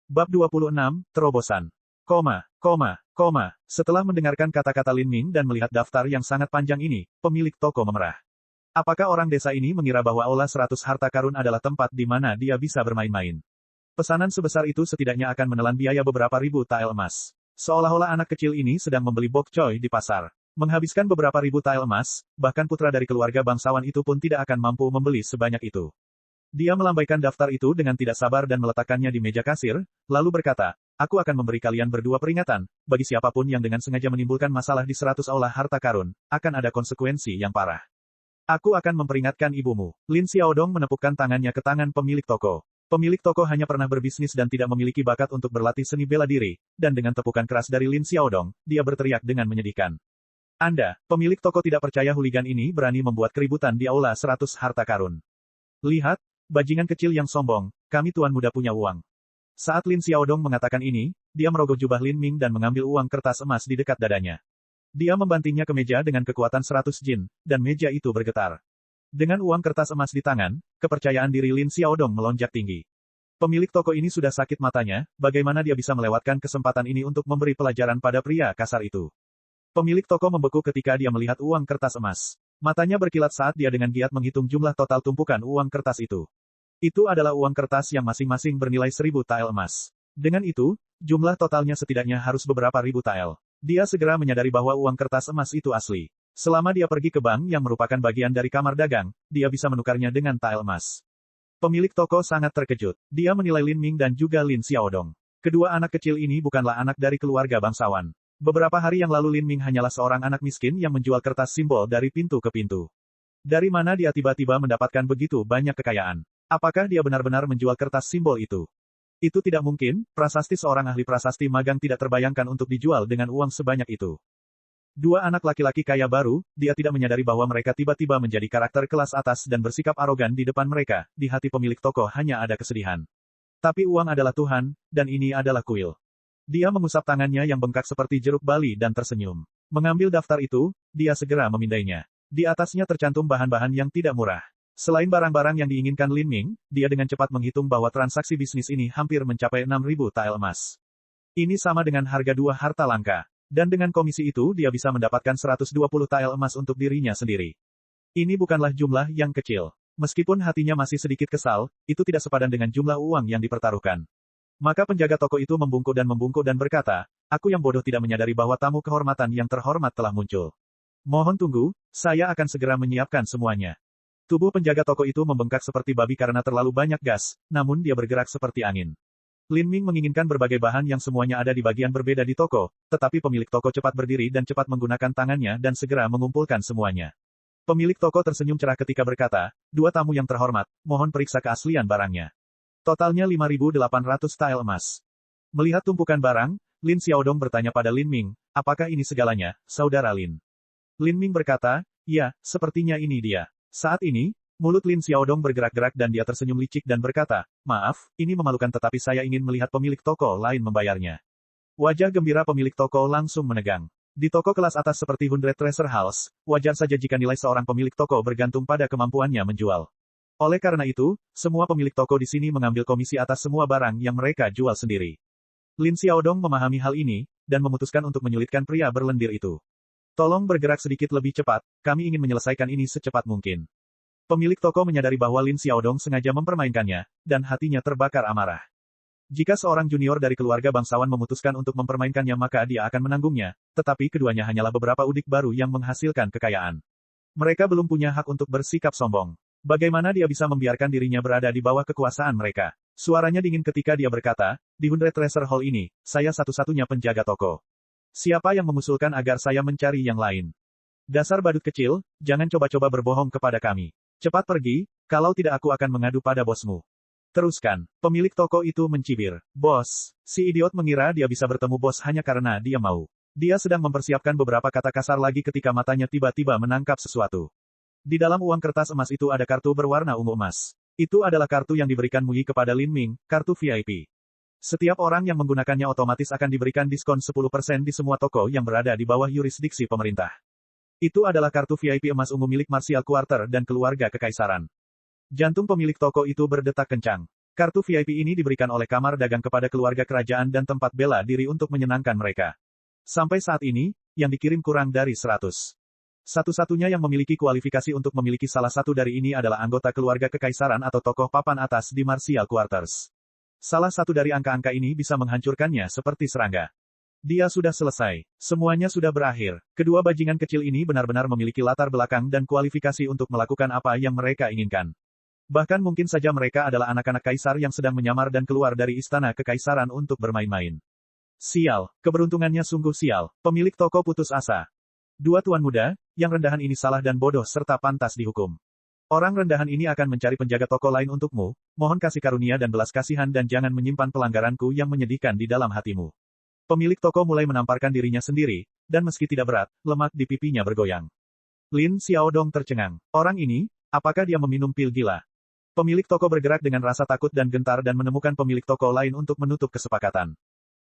Bab 26, Terobosan. Setelah mendengarkan kata-kata Lin Ming dan melihat daftar yang sangat panjang ini, pemilik toko memerah. Apakah orang desa ini mengira bahwa Aula 100 harta karun adalah tempat di mana dia bisa bermain-main? Pesanan sebesar itu setidaknya akan menelan biaya beberapa ribu tael emas. Seolah-olah anak kecil ini sedang membeli bok choy di pasar. Menghabiskan beberapa ribu tael emas, bahkan putra dari keluarga bangsawan itu pun tidak akan mampu membeli sebanyak itu. Dia melambaikan daftar itu dengan tidak sabar dan meletakkannya di meja kasir, lalu berkata, aku akan memberi kalian berdua peringatan, bagi siapapun yang dengan sengaja menimbulkan masalah di 100 aula harta karun, akan ada konsekuensi yang parah. Aku akan memperingatkan ibumu. Lin Xiaodong menepukkan tangannya ke tangan pemilik toko. Pemilik toko hanya pernah berbisnis dan tidak memiliki bakat untuk berlatih seni bela diri, dan dengan tepukan keras dari Lin Xiaodong, dia berteriak dengan menyedihkan. Anda, pemilik toko tidak percaya hooligan ini berani membuat keributan di aula 100 harta karun. Lihat, bajingan kecil yang sombong, kami tuan muda punya uang. Saat Lin Xiaodong mengatakan ini, dia merogoh jubah Lin Ming dan mengambil uang kertas emas di dekat dadanya. Dia membantingnya ke meja dengan kekuatan 100 jin, dan meja itu bergetar. Dengan uang kertas emas di tangan, kepercayaan diri Lin Xiaodong melonjak tinggi. Pemilik toko ini sudah sakit matanya, bagaimana dia bisa melewatkan kesempatan ini untuk memberi pelajaran pada pria kasar itu. Pemilik toko membeku ketika dia melihat uang kertas emas. Matanya berkilat saat dia dengan giat menghitung jumlah total tumpukan uang kertas itu. Itu adalah uang kertas yang masing-masing bernilai 1000 tael emas. Dengan itu, jumlah totalnya setidaknya harus beberapa ribu tael. Dia segera menyadari bahwa uang kertas emas itu asli. Selama dia pergi ke bank yang merupakan bagian dari kamar dagang, dia bisa menukarnya dengan tael emas. Pemilik toko sangat terkejut. Dia menilai Lin Ming dan juga Lin Xiaodong. Kedua anak kecil ini bukanlah anak dari keluarga bangsawan. Beberapa hari yang lalu Lin Ming hanyalah seorang anak miskin yang menjual kertas simbol dari pintu ke pintu. Dari mana dia tiba-tiba mendapatkan begitu banyak kekayaan? Apakah dia benar-benar menjual kertas simbol itu? Itu tidak mungkin, prasasti seorang ahli prasasti magang tidak terbayangkan untuk dijual dengan uang sebanyak itu. Dua anak laki-laki kaya baru, dia tidak menyadari bahwa mereka tiba-tiba menjadi karakter kelas atas dan bersikap arogan di depan mereka, di hati pemilik toko hanya ada kesedihan. Tapi uang adalah Tuhan, dan ini adalah kuil. Dia mengusap tangannya yang bengkak seperti jeruk bali dan tersenyum. Mengambil daftar itu, dia segera memindainya. Di atasnya tercantum bahan-bahan yang tidak murah. Selain barang-barang yang diinginkan Lin Ming, dia dengan cepat menghitung bahwa transaksi bisnis ini hampir mencapai 6.000 tael emas. Ini sama dengan harga 2 harta langka. Dan dengan komisi itu dia bisa mendapatkan 120 tael emas untuk dirinya sendiri. Ini bukanlah jumlah yang kecil. Meskipun hatinya masih sedikit kesal, itu tidak sepadan dengan jumlah uang yang dipertaruhkan. Maka penjaga toko itu membungkuk dan berkata, aku yang bodoh tidak menyadari bahwa tamu kehormatan yang terhormat telah muncul. Mohon tunggu, saya akan segera menyiapkan semuanya. Tubuh penjaga toko itu membengkak seperti babi karena terlalu banyak gas, namun dia bergerak seperti angin. Lin Ming menginginkan berbagai bahan yang semuanya ada di bagian berbeda di toko, tetapi pemilik toko cepat berdiri dan cepat menggunakan tangannya dan segera mengumpulkan semuanya. Pemilik toko tersenyum cerah ketika berkata, dua tamu yang terhormat, mohon periksa keaslian barangnya. Totalnya 5.800 tael emas. Melihat tumpukan barang, Lin Xiaodong bertanya pada Lin Ming, apakah ini segalanya, saudara Lin? Lin Ming berkata, ya, sepertinya ini dia. Saat ini, mulut Lin Xiaodong bergerak-gerak dan dia tersenyum licik dan berkata, maaf, ini memalukan tetapi saya ingin melihat pemilik toko lain membayarnya. Wajah gembira pemilik toko langsung menegang. Di toko kelas atas seperti Hundred Treasure House, wajar saja jika nilai seorang pemilik toko bergantung pada kemampuannya menjual. Oleh karena itu, semua pemilik toko di sini mengambil komisi atas semua barang yang mereka jual sendiri. Lin Xiaodong memahami hal ini, dan memutuskan untuk menyulitkan pria berlendir itu. Tolong bergerak sedikit lebih cepat, kami ingin menyelesaikan ini secepat mungkin. Pemilik toko menyadari bahwa Lin Xiaodong sengaja mempermainkannya, dan hatinya terbakar amarah. Jika seorang junior dari keluarga bangsawan memutuskan untuk mempermainkannya maka dia akan menanggungnya, tetapi keduanya hanyalah beberapa udik baru yang menghasilkan kekayaan. Mereka belum punya hak untuk bersikap sombong. Bagaimana dia bisa membiarkan dirinya berada di bawah kekuasaan mereka? Suaranya dingin ketika dia berkata, di Hundred Treasure Hall ini, saya satu-satunya penjaga toko. Siapa yang mengusulkan agar saya mencari yang lain? Dasar badut kecil, jangan coba-coba berbohong kepada kami. Cepat pergi, kalau tidak aku akan mengadu pada bosmu. Teruskan. Pemilik toko itu mencibir. Bos, si idiot mengira dia bisa bertemu bos hanya karena dia mau. Dia sedang mempersiapkan beberapa kata kasar lagi ketika matanya tiba-tiba menangkap sesuatu. Di dalam uang kertas emas itu ada kartu berwarna ungu emas. Itu adalah kartu yang diberikan Mui kepada Lin Ming, kartu VIP. Setiap orang yang menggunakannya otomatis akan diberikan diskon 10% di semua toko yang berada di bawah yurisdiksi pemerintah. Itu adalah kartu VIP emas ungu milik Martial Quarter dan keluarga kekaisaran. Jantung pemilik toko itu berdetak kencang. Kartu VIP ini diberikan oleh kamar dagang kepada keluarga kerajaan dan tempat bela diri untuk menyenangkan mereka. Sampai saat ini, yang dikirim kurang dari 100. Satu-satunya yang memiliki kualifikasi untuk memiliki salah satu dari ini adalah anggota keluarga kekaisaran atau tokoh papan atas di Martial Quarters. Salah satu dari angka-angka ini bisa menghancurkannya seperti serangga. Dia sudah selesai. Semuanya sudah berakhir. Kedua bajingan kecil ini benar-benar memiliki latar belakang dan kualifikasi untuk melakukan apa yang mereka inginkan. Bahkan mungkin saja mereka adalah anak-anak kaisar yang sedang menyamar dan keluar dari istana kekaisaran untuk bermain-main. Sial, keberuntungannya sungguh sial. Pemilik toko putus asa. Dua tuan muda, yang rendahan ini salah dan bodoh serta pantas dihukum. Orang rendahan ini akan mencari penjaga toko lain untukmu, mohon kasih karunia dan belas kasihan dan jangan menyimpan pelanggaranku yang menyedihkan di dalam hatimu. Pemilik toko mulai menamparkan dirinya sendiri, dan meski tidak berat, lemak di pipinya bergoyang. Lin Xiaodong tercengang. Orang ini, apakah dia meminum pil gila? Pemilik toko bergerak dengan rasa takut dan gentar dan menemukan pemilik toko lain untuk menutup kesepakatan.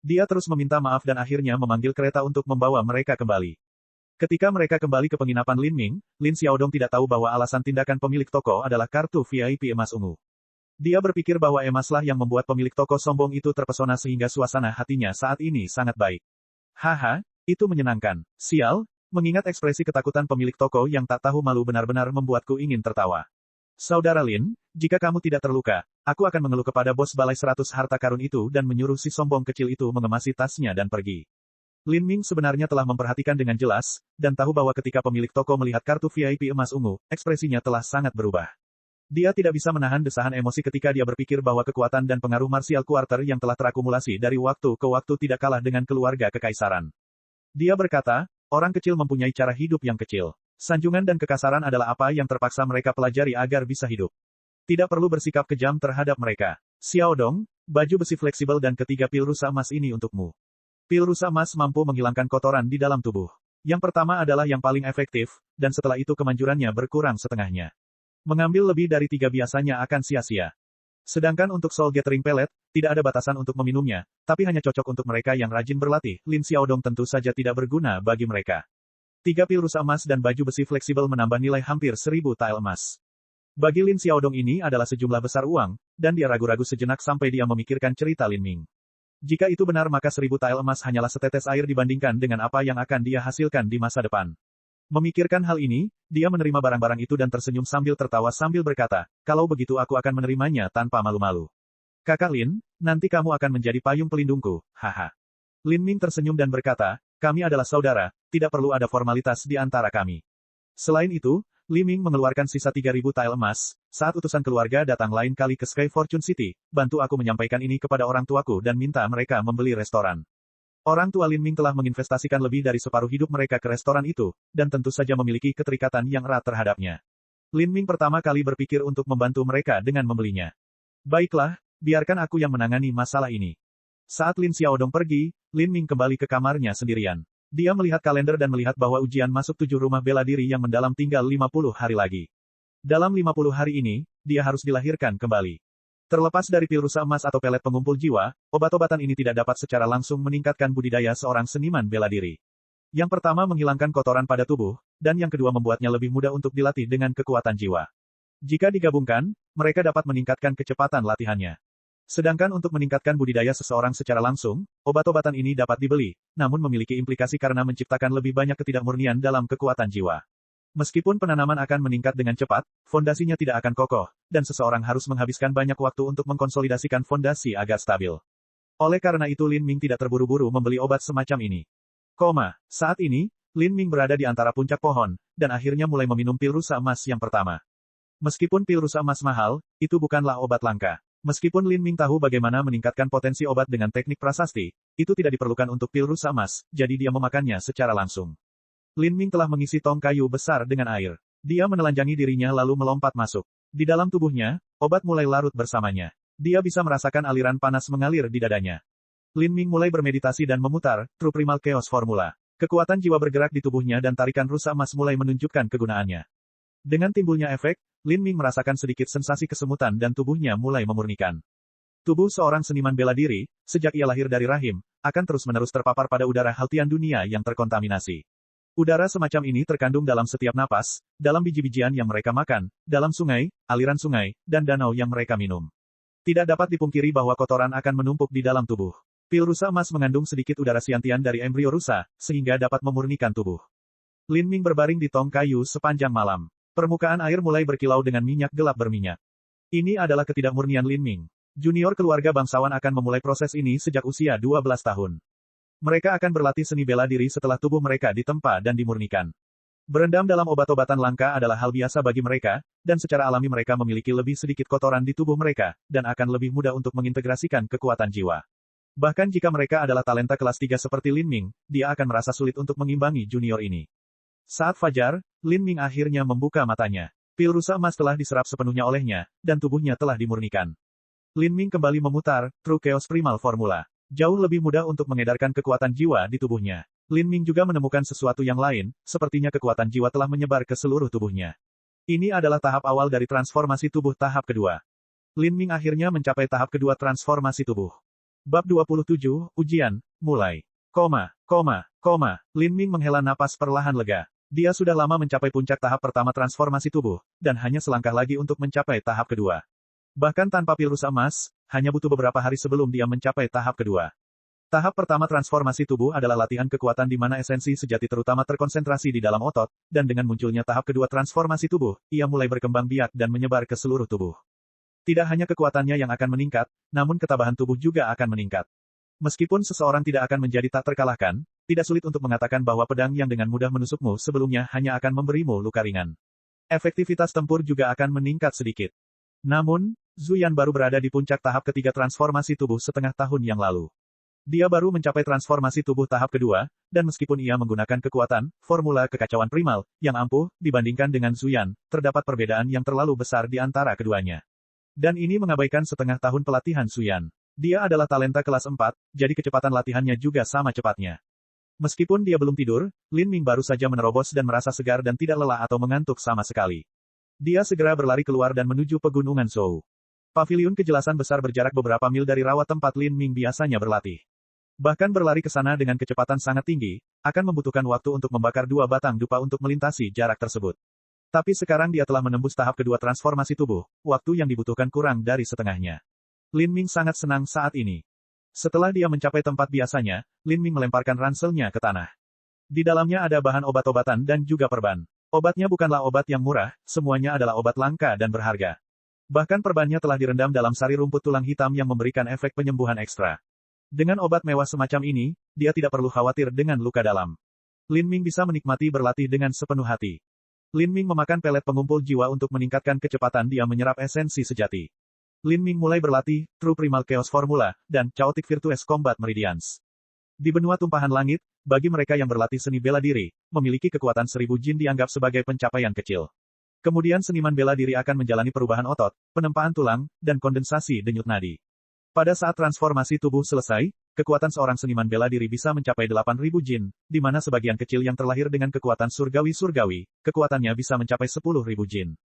Dia terus meminta maaf dan akhirnya memanggil kereta untuk membawa mereka kembali. Ketika mereka kembali ke penginapan Lin Ming, Lin Xiaodong tidak tahu bahwa alasan tindakan pemilik toko adalah kartu VIP emas ungu. Dia berpikir bahwa emaslah yang membuat pemilik toko sombong itu terpesona sehingga suasana hatinya saat ini sangat baik. Haha, itu menyenangkan. Sial, mengingat ekspresi ketakutan pemilik toko yang tak tahu malu benar-benar membuatku ingin tertawa. Saudara Lin, jika kamu tidak terluka, aku akan mengeluh kepada bos balai 100 harta karun itu dan menyuruh si sombong kecil itu mengemasi tasnya dan pergi. Lin Ming sebenarnya telah memperhatikan dengan jelas, dan tahu bahwa ketika pemilik toko melihat kartu VIP emas ungu, ekspresinya telah sangat berubah. Dia tidak bisa menahan desahan emosi ketika dia berpikir bahwa kekuatan dan pengaruh Martial Quarter yang telah terakumulasi dari waktu ke waktu tidak kalah dengan keluarga kekaisaran. Dia berkata, orang kecil mempunyai cara hidup yang kecil. Sanjungan dan kekasaran adalah apa yang terpaksa mereka pelajari agar bisa hidup. Tidak perlu bersikap kejam terhadap mereka. Xiaodong, baju besi fleksibel dan ketiga pil rusa emas ini untukmu. Pil rusa emas mampu menghilangkan kotoran di dalam tubuh. Yang pertama adalah yang paling efektif, dan setelah itu kemanjurannya berkurang setengahnya. Mengambil lebih dari 3 biasanya akan sia-sia. Sedangkan untuk Soul Gathering Pellet, tidak ada batasan untuk meminumnya, tapi hanya cocok untuk mereka yang rajin berlatih. Lin Xiaodong tentu saja tidak berguna bagi mereka. 3 pil rusa emas dan baju besi fleksibel menambah nilai hampir 1000 tile emas. Bagi Lin Xiaodong ini adalah sejumlah besar uang, dan dia ragu-ragu sejenak sampai dia memikirkan cerita Lin Ming. Jika itu benar maka 1000 tile emas hanyalah setetes air dibandingkan dengan apa yang akan dia hasilkan di masa depan. Memikirkan hal ini, dia menerima barang-barang itu dan tersenyum sambil tertawa sambil berkata, kalau begitu aku akan menerimanya tanpa malu-malu. Kakak Lin, nanti kamu akan menjadi payung pelindungku, haha. Lin Ming tersenyum dan berkata, kami adalah saudara, tidak perlu ada formalitas di antara kami. Selain itu, Li Ming mengeluarkan sisa 3000 tile emas, saat utusan keluarga datang lain kali ke Sky Fortune City, bantu aku menyampaikan ini kepada orang tuaku dan minta mereka membeli restoran. Orang tua Lin Ming telah menginvestasikan lebih dari separuh hidup mereka ke restoran itu, dan tentu saja memiliki keterikatan yang erat terhadapnya. Lin Ming pertama kali berpikir untuk membantu mereka dengan membelinya. Baiklah, biarkan aku yang menangani masalah ini. Saat Lin Xiaodong pergi, Lin Ming kembali ke kamarnya sendirian. Dia melihat kalender dan melihat bahwa ujian masuk 7 rumah bela diri yang mendalam tinggal 50 hari lagi. Dalam 50 hari ini, dia harus dilahirkan kembali. Terlepas dari pil rusa emas atau pelet pengumpul jiwa, obat-obatan ini tidak dapat secara langsung meningkatkan budidaya seorang seniman bela diri. Yang pertama menghilangkan kotoran pada tubuh, dan yang kedua membuatnya lebih mudah untuk dilatih dengan kekuatan jiwa. Jika digabungkan, mereka dapat meningkatkan kecepatan latihannya. Sedangkan untuk meningkatkan budidaya seseorang secara langsung, obat-obatan ini dapat dibeli, namun memiliki implikasi karena menciptakan lebih banyak ketidakmurnian dalam kekuatan jiwa. Meskipun penanaman akan meningkat dengan cepat, fondasinya tidak akan kokoh, dan seseorang harus menghabiskan banyak waktu untuk mengkonsolidasikan fondasi agar stabil. Oleh karena itu Lin Ming tidak terburu-buru membeli obat semacam ini. Saat ini, Lin Ming berada di antara puncak pohon, dan akhirnya mulai meminum pil rusa emas yang pertama. Meskipun pil rusa emas mahal, itu bukanlah obat langka. Meskipun Lin Ming tahu bagaimana meningkatkan potensi obat dengan teknik prasasti, itu tidak diperlukan untuk pil rusa emas, jadi dia memakannya secara langsung. Lin Ming telah mengisi tong kayu besar dengan air. Dia menelanjangi dirinya lalu melompat masuk. Di dalam tubuhnya, obat mulai larut bersamanya. Dia bisa merasakan aliran panas mengalir di dadanya. Lin Ming mulai bermeditasi dan memutar True Primal Chaos Formula. Kekuatan jiwa bergerak di tubuhnya dan tarikan rusa emas mulai menunjukkan kegunaannya. Dengan timbulnya efek, Lin Ming merasakan sedikit sensasi kesemutan dan tubuhnya mulai memurnikan. Tubuh seorang seniman bela diri, sejak ia lahir dari rahim, akan terus-menerus terpapar pada udara haltian dunia yang terkontaminasi. Udara semacam ini terkandung dalam setiap napas, dalam biji-bijian yang mereka makan, dalam sungai, aliran sungai, dan danau yang mereka minum. Tidak dapat dipungkiri bahwa kotoran akan menumpuk di dalam tubuh. Pil rusa emas mengandung sedikit udara siantian dari embrio rusa, sehingga dapat memurnikan tubuh. Lin Ming berbaring di tong kayu sepanjang malam. Permukaan air mulai berkilau dengan minyak gelap berminyak. Ini adalah ketidakmurnian Lin Ming. Junior keluarga bangsawan akan memulai proses ini sejak usia 12 tahun. Mereka akan berlatih seni bela diri setelah tubuh mereka ditempa dan dimurnikan. Berendam dalam obat-obatan langka adalah hal biasa bagi mereka, dan secara alami mereka memiliki lebih sedikit kotoran di tubuh mereka, dan akan lebih mudah untuk mengintegrasikan kekuatan jiwa. Bahkan jika mereka adalah talenta kelas 3 seperti Lin Ming, dia akan merasa sulit untuk mengimbangi junior ini. Saat fajar, Lin Ming akhirnya membuka matanya. Pil rusa emas telah diserap sepenuhnya olehnya, dan tubuhnya telah dimurnikan. Lin Ming kembali memutar True Chaos Primal Formula. Jauh lebih mudah untuk mengedarkan kekuatan jiwa di tubuhnya. Lin Ming juga menemukan sesuatu yang lain, sepertinya kekuatan jiwa telah menyebar ke seluruh tubuhnya. Ini adalah tahap awal dari transformasi tubuh tahap kedua. Lin Ming akhirnya mencapai tahap kedua transformasi tubuh. Bab 27, Ujian, mulai. Lin Ming menghela napas perlahan lega. Dia sudah lama mencapai puncak tahap pertama transformasi tubuh, dan hanya selangkah lagi untuk mencapai tahap kedua. Bahkan tanpa pil rusa emas, hanya butuh beberapa hari sebelum dia mencapai tahap kedua. Tahap pertama transformasi tubuh adalah latihan kekuatan di mana esensi sejati terutama terkonsentrasi di dalam otot, dan dengan munculnya tahap kedua transformasi tubuh, ia mulai berkembang biak dan menyebar ke seluruh tubuh. Tidak hanya kekuatannya yang akan meningkat, namun ketabahan tubuh juga akan meningkat. Meskipun seseorang tidak akan menjadi tak terkalahkan, tidak sulit untuk mengatakan bahwa pedang yang dengan mudah menusukmu sebelumnya hanya akan memberimu luka ringan. Efektivitas tempur juga akan meningkat sedikit. Namun, Zhu Yan baru berada di puncak tahap ketiga transformasi tubuh setengah tahun yang lalu. Dia baru mencapai transformasi tubuh tahap kedua, dan meskipun ia menggunakan kekuatan, formula kekacauan primal, yang ampuh, dibandingkan dengan Zhu Yan, terdapat perbedaan yang terlalu besar di antara keduanya. Dan ini mengabaikan setengah tahun pelatihan Zhu Yan. Dia adalah talenta kelas 4, jadi kecepatan latihannya juga sama cepatnya. Meskipun dia belum tidur, Lin Ming baru saja menerobos dan merasa segar dan tidak lelah atau mengantuk sama sekali. Dia segera berlari keluar dan menuju pegunungan Zhou. Paviliun kejelasan besar berjarak beberapa mil dari rawa tempat Lin Ming biasanya berlatih. Bahkan berlari ke sana dengan kecepatan sangat tinggi, akan membutuhkan waktu untuk membakar 2 batang dupa untuk melintasi jarak tersebut. Tapi sekarang dia telah menembus tahap kedua transformasi tubuh, waktu yang dibutuhkan kurang dari setengahnya. Lin Ming sangat senang saat ini. Setelah dia mencapai tempat biasanya, Lin Ming melemparkan ranselnya ke tanah. Di dalamnya ada bahan obat-obatan dan juga perban. Obatnya bukanlah obat yang murah, semuanya adalah obat langka dan berharga. Bahkan perbannya telah direndam dalam sari rumput tulang hitam yang memberikan efek penyembuhan ekstra. Dengan obat mewah semacam ini, dia tidak perlu khawatir dengan luka dalam. Lin Ming bisa menikmati berlatih dengan sepenuh hati. Lin Ming memakan pelet pengumpul jiwa untuk meningkatkan kecepatan dia menyerap esensi sejati. Lin Ming mulai berlatih True Primal Chaos Formula dan Chaotic Virtuous Combat Meridians. Di benua tumpahan langit, bagi mereka yang berlatih seni bela diri, memiliki kekuatan 1000 jin dianggap sebagai pencapaian kecil. Kemudian seniman bela diri akan menjalani perubahan otot, penempaan tulang, dan kondensasi denyut nadi. Pada saat transformasi tubuh selesai, kekuatan seorang seniman bela diri bisa mencapai 8.000 jin, di mana sebagian kecil yang terlahir dengan kekuatan surgawi-surgawi, kekuatannya bisa mencapai 10.000 jin.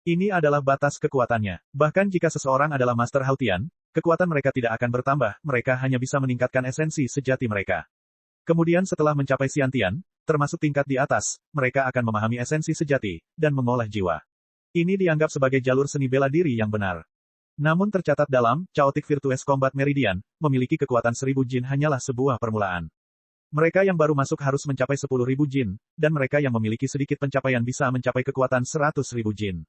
Ini adalah batas kekuatannya. Bahkan jika seseorang adalah Master Hautian, kekuatan mereka tidak akan bertambah, mereka hanya bisa meningkatkan esensi sejati mereka. Kemudian setelah mencapai Siantian, termasuk tingkat di atas, mereka akan memahami esensi sejati, dan mengolah jiwa. Ini dianggap sebagai jalur seni bela diri yang benar. Namun tercatat dalam Chaotic Virtuous Combat Meridian, memiliki kekuatan 1000 jin hanyalah sebuah permulaan. Mereka yang baru masuk harus mencapai 10.000 jin, dan mereka yang memiliki sedikit pencapaian bisa mencapai kekuatan 100.000 jin.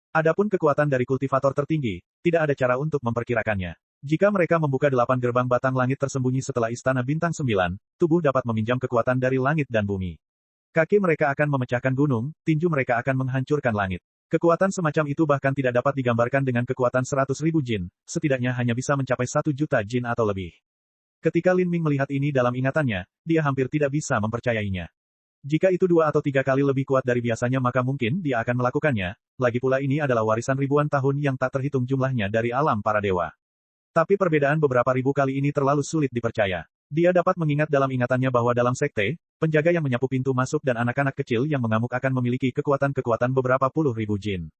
Adapun kekuatan dari kultivator tertinggi, tidak ada cara untuk memperkirakannya. Jika mereka membuka 8 gerbang batang langit tersembunyi setelah Istana Bintang 9, tubuh dapat meminjam kekuatan dari langit dan bumi. Kaki mereka akan memecahkan gunung, tinju mereka akan menghancurkan langit. Kekuatan semacam itu bahkan tidak dapat digambarkan dengan kekuatan 100.000 jin, setidaknya hanya bisa mencapai 1 juta jin atau lebih. Ketika Lin Ming melihat ini dalam ingatannya, dia hampir tidak bisa mempercayainya. Jika itu 2 atau 3 kali lebih kuat dari biasanya maka mungkin dia akan melakukannya, lagi pula ini adalah warisan ribuan tahun yang tak terhitung jumlahnya dari alam para dewa. Tapi perbedaan beberapa ribu kali ini terlalu sulit dipercaya. Dia dapat mengingat dalam ingatannya bahwa dalam sekte, penjaga yang menyapu pintu masuk dan anak-anak kecil yang mengamuk akan memiliki kekuatan-kekuatan beberapa puluh ribu jin.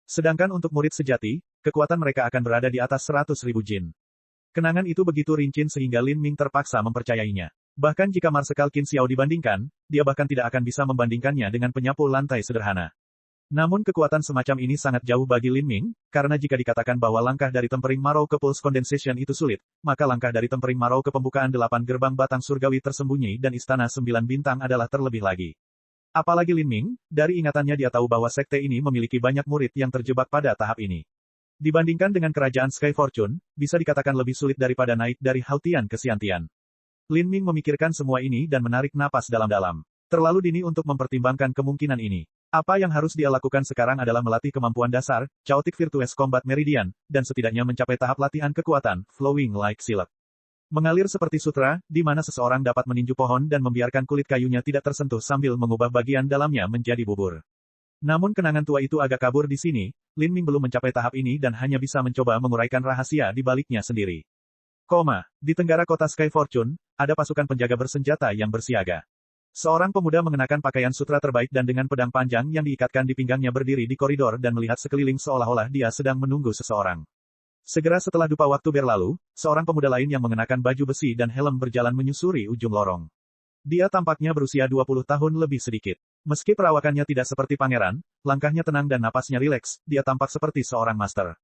Sedangkan untuk murid sejati, kekuatan mereka akan berada di atas 100.000 jin. Kenangan itu begitu rinci sehingga Lin Ming terpaksa mempercayainya. Bahkan jika Marsekal Qin Xiao dibandingkan, dia bahkan tidak akan bisa membandingkannya dengan penyapu lantai sederhana. Namun kekuatan semacam ini sangat jauh bagi Lin Ming, karena jika dikatakan bahwa langkah dari Tempering Marrow ke Pulse Condensation itu sulit, maka langkah dari Tempering Marrow ke pembukaan 8 gerbang batang surgawi tersembunyi dan Istana 9 bintang adalah terlebih lagi. Apalagi Lin Ming, dari ingatannya dia tahu bahwa sekte ini memiliki banyak murid yang terjebak pada tahap ini. Dibandingkan dengan kerajaan Sky Fortune, bisa dikatakan lebih sulit daripada naik dari Hautian ke Xiantian. Lin Ming memikirkan semua ini dan menarik napas dalam-dalam. Terlalu dini untuk mempertimbangkan kemungkinan ini. Apa yang harus dia lakukan sekarang adalah melatih kemampuan dasar, Chaotic Virtuous Combat Meridian, dan setidaknya mencapai tahap latihan kekuatan, Flowing Like Silk. Mengalir seperti sutra, di mana seseorang dapat meninju pohon dan membiarkan kulit kayunya tidak tersentuh sambil mengubah bagian dalamnya menjadi bubur. Namun kenangan tua itu agak kabur di sini, Lin Ming belum mencapai tahap ini dan hanya bisa mencoba menguraikan rahasia di baliknya sendiri. Di tenggara kota Sky Fortune, ada pasukan penjaga bersenjata yang bersiaga. Seorang pemuda mengenakan pakaian sutra terbaik dan dengan pedang panjang yang diikatkan di pinggangnya berdiri di koridor dan melihat sekeliling seolah-olah dia sedang menunggu seseorang. Segera setelah dupa waktu berlalu, seorang pemuda lain yang mengenakan baju besi dan helm berjalan menyusuri ujung lorong. Dia tampaknya berusia 20 tahun lebih sedikit. Meski perawakannya tidak seperti pangeran, langkahnya tenang dan napasnya rileks, dia tampak seperti seorang master.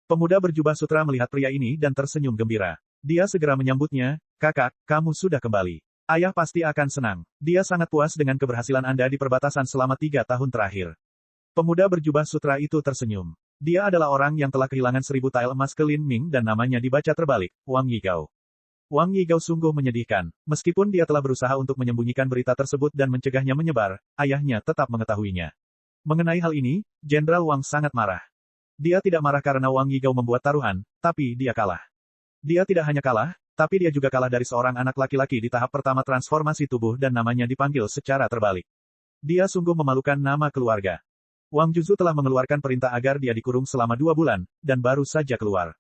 Pemuda berjubah sutra melihat pria ini dan tersenyum gembira. Dia segera menyambutnya, "Kakak, kamu sudah kembali. Ayah pasti akan senang. Dia sangat puas dengan keberhasilan Anda di perbatasan selama 3 tahun terakhir." Pemuda berjubah sutra itu tersenyum. Dia adalah orang yang telah kehilangan 1000 tael emas ke Lin Ming dan namanya dibaca terbalik, Wang Yigao. Wang Yigao sungguh menyedihkan. Meskipun dia telah berusaha untuk menyembunyikan berita tersebut dan mencegahnya menyebar, ayahnya tetap mengetahuinya. Mengenai hal ini, Jenderal Wang sangat marah. Dia tidak marah karena Wang Yigao membuat taruhan, tapi dia kalah. Dia tidak hanya kalah, tapi dia juga kalah dari seorang anak laki-laki di tahap pertama transformasi tubuh dan namanya dipanggil secara terbalik. Dia sungguh memalukan nama keluarga. Wang Juzu telah mengeluarkan perintah agar dia dikurung selama 2 bulan, dan baru saja keluar.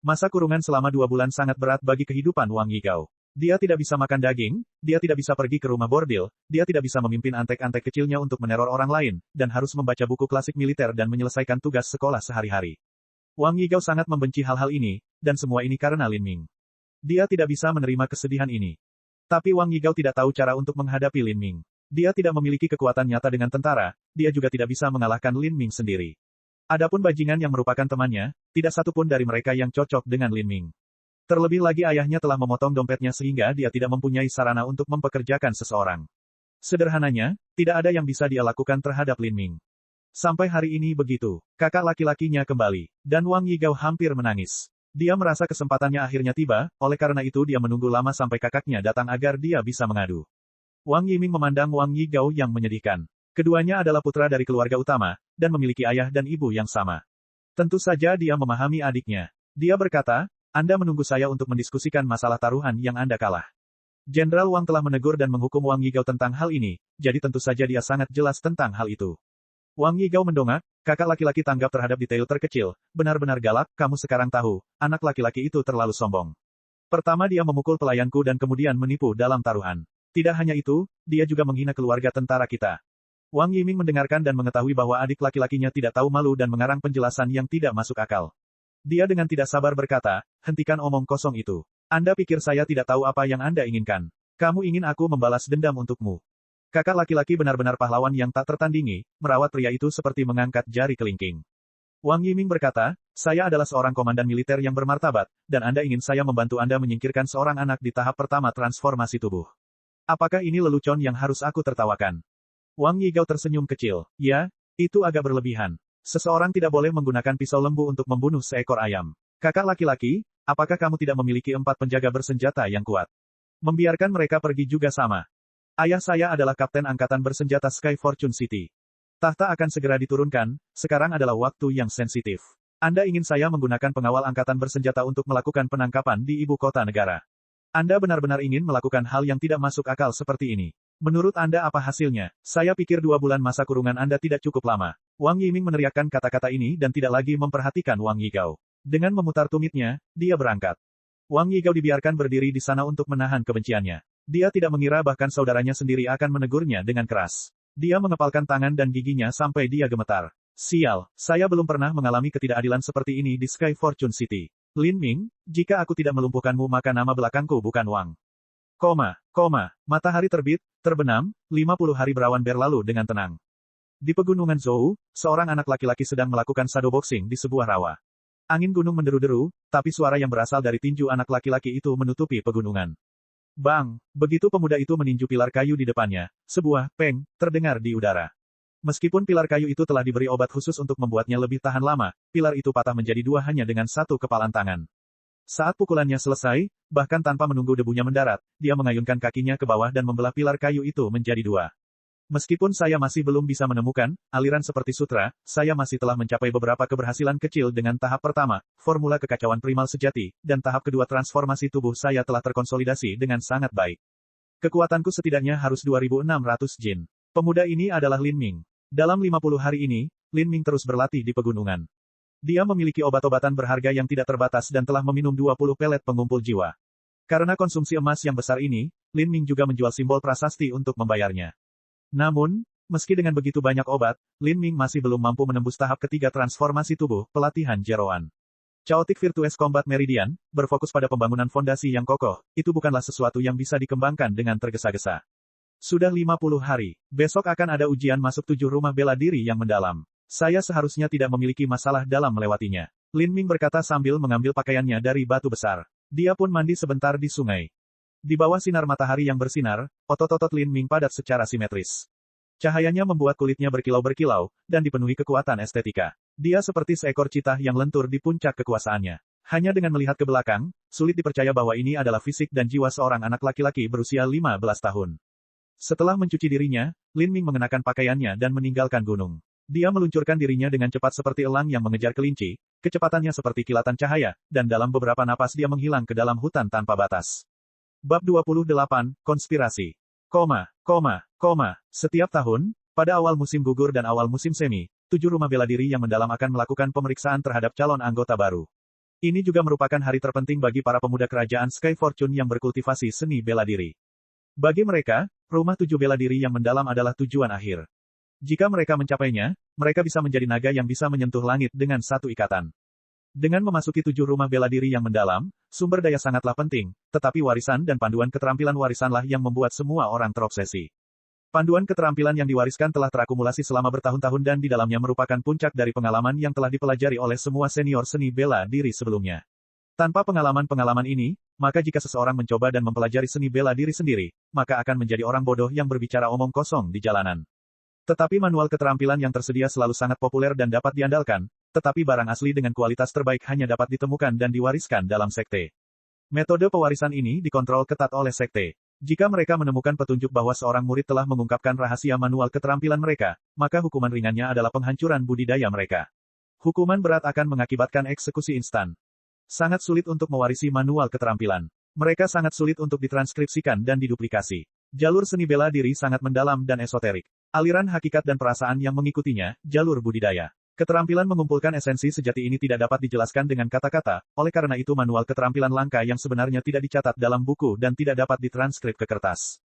Masa kurungan selama 2 bulan sangat berat bagi kehidupan Wang Yigao. Dia tidak bisa makan daging, dia tidak bisa pergi ke rumah bordil, dia tidak bisa memimpin antek-antek kecilnya untuk meneror orang lain, dan harus membaca buku klasik militer dan menyelesaikan tugas sekolah sehari-hari. Wang Yigao sangat membenci hal-hal ini, dan semua ini karena Lin Ming. Dia tidak bisa menerima kesedihan ini. Tapi Wang Yigao tidak tahu cara untuk menghadapi Lin Ming. Dia tidak memiliki kekuatan nyata dengan tentara, dia juga tidak bisa mengalahkan Lin Ming sendiri. Adapun bajingan yang merupakan temannya, tidak satu pun dari mereka yang cocok dengan Lin Ming. Terlebih lagi ayahnya telah memotong dompetnya sehingga dia tidak mempunyai sarana untuk mempekerjakan seseorang. Sederhananya, tidak ada yang bisa dia lakukan terhadap Lin Ming. Sampai hari ini begitu, kakak laki-lakinya kembali, dan Wang Yigao hampir menangis. Dia merasa kesempatannya akhirnya tiba, oleh karena itu dia menunggu lama sampai kakaknya datang agar dia bisa mengadu. Wang Yiming memandang Wang Yigao yang menyedihkan. Keduanya adalah putra dari keluarga utama, dan memiliki ayah dan ibu yang sama. Tentu saja dia memahami adiknya. Dia berkata, "Anda menunggu saya untuk mendiskusikan masalah taruhan yang Anda kalah." Jenderal Wang telah menegur dan menghukum Wang Yigao tentang hal ini, jadi tentu saja dia sangat jelas tentang hal itu. Wang Yigao mendongak, "Kakak laki-laki tanggap terhadap detail terkecil, benar-benar galak, kamu sekarang tahu, anak laki-laki itu terlalu sombong. Pertama dia memukul pelayanku dan kemudian menipu dalam taruhan. Tidak hanya itu, dia juga menghina keluarga tentara kita." Wang Yiming mendengarkan dan mengetahui bahwa adik laki-lakinya tidak tahu malu dan mengarang penjelasan yang tidak masuk akal. Dia dengan tidak sabar berkata, "Hentikan omong kosong itu. Anda pikir saya tidak tahu apa yang Anda inginkan? Kamu ingin aku membalas dendam untukmu?" Kakak laki-laki benar-benar pahlawan yang tak tertandingi, merawat pria itu seperti mengangkat jari kelingking. Wang Yiming berkata, "Saya adalah seorang komandan militer yang bermartabat, dan Anda ingin saya membantu Anda menyingkirkan seorang anak di tahap pertama transformasi tubuh. Apakah ini lelucon yang harus aku tertawakan?" Wang Yigao tersenyum kecil. "Ya, itu agak berlebihan. Seseorang tidak boleh menggunakan pisau lembu untuk membunuh seekor ayam. Kakak laki-laki, apakah kamu tidak memiliki 4 penjaga bersenjata yang kuat? Membiarkan mereka pergi juga sama. Ayah saya adalah kapten angkatan bersenjata Sky Fortune City. Tahta akan segera diturunkan, sekarang adalah waktu yang sensitif. Anda ingin saya menggunakan pengawal angkatan bersenjata untuk melakukan penangkapan di ibu kota negara. Anda benar-benar ingin melakukan hal yang tidak masuk akal seperti ini. Menurut Anda apa hasilnya? Saya pikir 2 bulan masa kurungan Anda tidak cukup lama." Wang Yiming meneriakkan kata-kata ini dan tidak lagi memperhatikan Wang Yigao. Dengan memutar tumitnya, dia berangkat. Wang Yigao dibiarkan berdiri di sana untuk menahan kebenciannya. Dia tidak mengira bahkan saudaranya sendiri akan menegurnya dengan keras. Dia mengepalkan tangan dan giginya sampai dia gemetar. "Sial, saya belum pernah mengalami ketidakadilan seperti ini di Sky Fortune City. Lin Ming, jika aku tidak melumpuhkanmu maka nama belakangku bukan Wang." Matahari terbit, terbenam, 50 hari berawan berlalu dengan tenang. Di pegunungan Zhou, seorang anak laki-laki sedang melakukan shadowboxing di sebuah rawa. Angin gunung menderu-deru, tapi suara yang berasal dari tinju anak laki-laki itu menutupi pegunungan. Bang! Begitu pemuda itu meninju pilar kayu di depannya, sebuah peng terdengar di udara. Meskipun pilar kayu itu telah diberi obat khusus untuk membuatnya lebih tahan lama, pilar itu patah menjadi dua hanya dengan satu kepalan tangan. Saat pukulannya selesai, bahkan tanpa menunggu debunya mendarat, dia mengayunkan kakinya ke bawah dan membelah pilar kayu itu menjadi dua. Meskipun saya masih belum bisa menemukan aliran seperti sutra, saya masih telah mencapai beberapa keberhasilan kecil dengan tahap pertama, formula kekacauan primal sejati, dan tahap kedua transformasi tubuh saya telah terkonsolidasi dengan sangat baik. Kekuatanku setidaknya harus 2.600 jin. Pemuda ini adalah Lin Ming. Dalam 50 hari ini, Lin Ming terus berlatih di pegunungan. Dia memiliki obat-obatan berharga yang tidak terbatas dan telah meminum 20 pelet pengumpul jiwa. Karena konsumsi emas yang besar ini, Lin Ming juga menjual simbol prasasti untuk membayarnya. Namun, meski dengan begitu banyak obat, Lin Ming masih belum mampu menembus tahap ketiga transformasi tubuh, pelatihan jeroan. Chaotic Virtuous Combat Meridian, berfokus pada pembangunan fondasi yang kokoh, itu bukanlah sesuatu yang bisa dikembangkan dengan tergesa-gesa. Sudah 50 hari, besok akan ada ujian masuk 7 rumah bela diri yang mendalam. Saya seharusnya tidak memiliki masalah dalam melewatinya. Lin Ming berkata sambil mengambil pakaiannya dari batu besar. Dia pun mandi sebentar di sungai. Di bawah sinar matahari yang bersinar, otot-otot Lin Ming padat secara simetris. Cahayanya membuat kulitnya berkilau-berkilau, dan dipenuhi kekuatan estetika. Dia seperti seekor citah yang lentur di puncak kekuasaannya. Hanya dengan melihat ke belakang, sulit dipercaya bahwa ini adalah fisik dan jiwa seorang anak laki-laki berusia 15 tahun. Setelah mencuci dirinya, Lin Ming mengenakan pakaiannya dan meninggalkan gunung. Dia meluncurkan dirinya dengan cepat seperti elang yang mengejar kelinci, kecepatannya seperti kilatan cahaya, dan dalam beberapa napas dia menghilang ke dalam hutan tanpa batas. Bab 28, Konspirasi. Setiap tahun, pada awal musim gugur dan awal musim semi, 7 rumah bela diri yang mendalam akan melakukan pemeriksaan terhadap calon anggota baru. Ini juga merupakan hari terpenting bagi para pemuda kerajaan Sky Fortune yang berkultivasi seni bela diri. Bagi mereka, rumah 7 bela diri yang mendalam adalah tujuan akhir. Jika mereka mencapainya, mereka bisa menjadi naga yang bisa menyentuh langit dengan satu ikatan. Dengan memasuki 7 rumah bela diri yang mendalam, sumber daya sangatlah penting, tetapi warisan dan panduan keterampilan warisanlah yang membuat semua orang terobsesi. Panduan keterampilan yang diwariskan telah terakumulasi selama bertahun-tahun dan di dalamnya merupakan puncak dari pengalaman yang telah dipelajari oleh semua senior seni bela diri sebelumnya. Tanpa pengalaman-pengalaman ini, maka jika seseorang mencoba dan mempelajari seni bela diri sendiri, maka akan menjadi orang bodoh yang berbicara omong kosong di jalanan. Tetapi manual keterampilan yang tersedia selalu sangat populer dan dapat diandalkan, tetapi barang asli dengan kualitas terbaik hanya dapat ditemukan dan diwariskan dalam sekte. Metode pewarisan ini dikontrol ketat oleh sekte. Jika mereka menemukan petunjuk bahwa seorang murid telah mengungkapkan rahasia manual keterampilan mereka, maka hukuman ringannya adalah penghancuran budidaya mereka. Hukuman berat akan mengakibatkan eksekusi instan. Sangat sulit untuk mewarisi manual keterampilan. Mereka sangat sulit untuk ditranskripsikan dan diduplikasi. Jalur seni bela diri sangat mendalam dan esoterik. Aliran hakikat dan perasaan yang mengikutinya, jalur budidaya. Keterampilan mengumpulkan esensi sejati ini tidak dapat dijelaskan dengan kata-kata, oleh karena itu manual keterampilan langka yang sebenarnya tidak dicatat dalam buku dan tidak dapat ditranskrip ke kertas.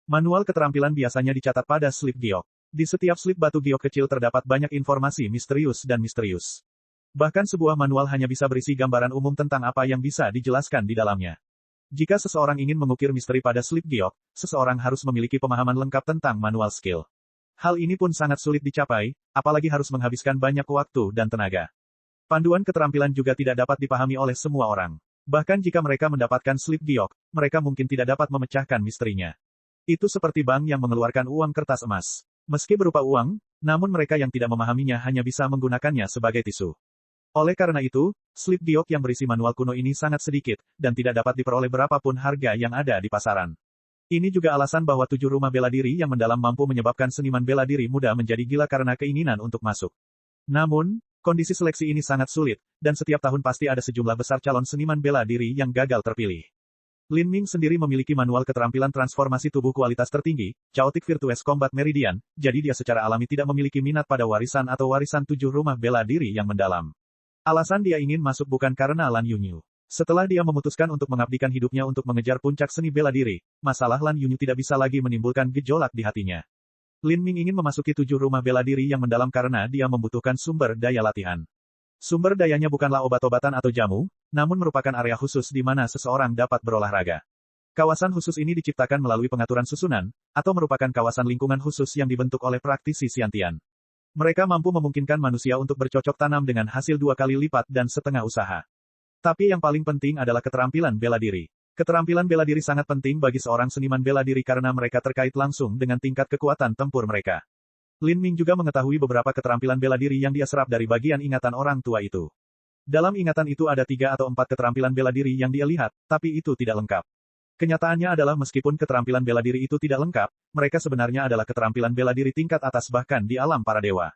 Manual keterampilan biasanya dicatat pada slip giok. Di setiap slip batu giok kecil terdapat banyak informasi misterius dan misterius. Bahkan sebuah manual hanya bisa berisi gambaran umum tentang apa yang bisa dijelaskan di dalamnya. Jika seseorang ingin mengukir misteri pada slip giok, seseorang harus memiliki pemahaman lengkap tentang manual skill. Hal ini pun sangat sulit dicapai, apalagi harus menghabiskan banyak waktu dan tenaga. Panduan keterampilan juga tidak dapat dipahami oleh semua orang. Bahkan jika mereka mendapatkan slip giok, mereka mungkin tidak dapat memecahkan misterinya. Itu seperti bank yang mengeluarkan uang kertas emas. Meski berupa uang, namun mereka yang tidak memahaminya hanya bisa menggunakannya sebagai tisu. Oleh karena itu, slip giok yang berisi manual kuno ini sangat sedikit, dan tidak dapat diperoleh berapapun harga yang ada di pasaran. Ini juga alasan bahwa 7 rumah bela diri yang mendalam mampu menyebabkan seniman bela diri muda menjadi gila karena keinginan untuk masuk. Namun, kondisi seleksi ini sangat sulit, dan setiap tahun pasti ada sejumlah besar calon seniman bela diri yang gagal terpilih. Lin Ming sendiri memiliki manual keterampilan transformasi tubuh kualitas tertinggi, Chaotic Virtuous Combat Meridian, jadi dia secara alami tidak memiliki minat pada warisan atau warisan 7 rumah bela diri yang mendalam. Alasan dia ingin masuk bukan karena Lan Yunyu. Setelah dia memutuskan untuk mengabdikan hidupnya untuk mengejar puncak seni bela diri, masalah Lan Yunyu tidak bisa lagi menimbulkan gejolak di hatinya. Lin Ming ingin memasuki 7 rumah bela diri yang mendalam karena dia membutuhkan sumber daya latihan. Sumber dayanya bukanlah obat-obatan atau jamu, namun merupakan area khusus di mana seseorang dapat berolahraga. Kawasan khusus ini diciptakan melalui pengaturan susunan, atau merupakan kawasan lingkungan khusus yang dibentuk oleh praktisi Xiantian. Mereka mampu memungkinkan manusia untuk bercocok tanam dengan hasil 2 kali lipat dan setengah usaha. Tapi yang paling penting adalah keterampilan bela diri. Keterampilan bela diri sangat penting bagi seorang seniman bela diri karena mereka terkait langsung dengan tingkat kekuatan tempur mereka. Lin Ming juga mengetahui beberapa keterampilan bela diri yang dia serap dari bagian ingatan orang tua itu. Dalam ingatan itu ada 3 atau 4 keterampilan bela diri yang dia lihat, tapi itu tidak lengkap. Kenyataannya adalah meskipun keterampilan bela diri itu tidak lengkap, mereka sebenarnya adalah keterampilan bela diri tingkat atas bahkan di alam para dewa.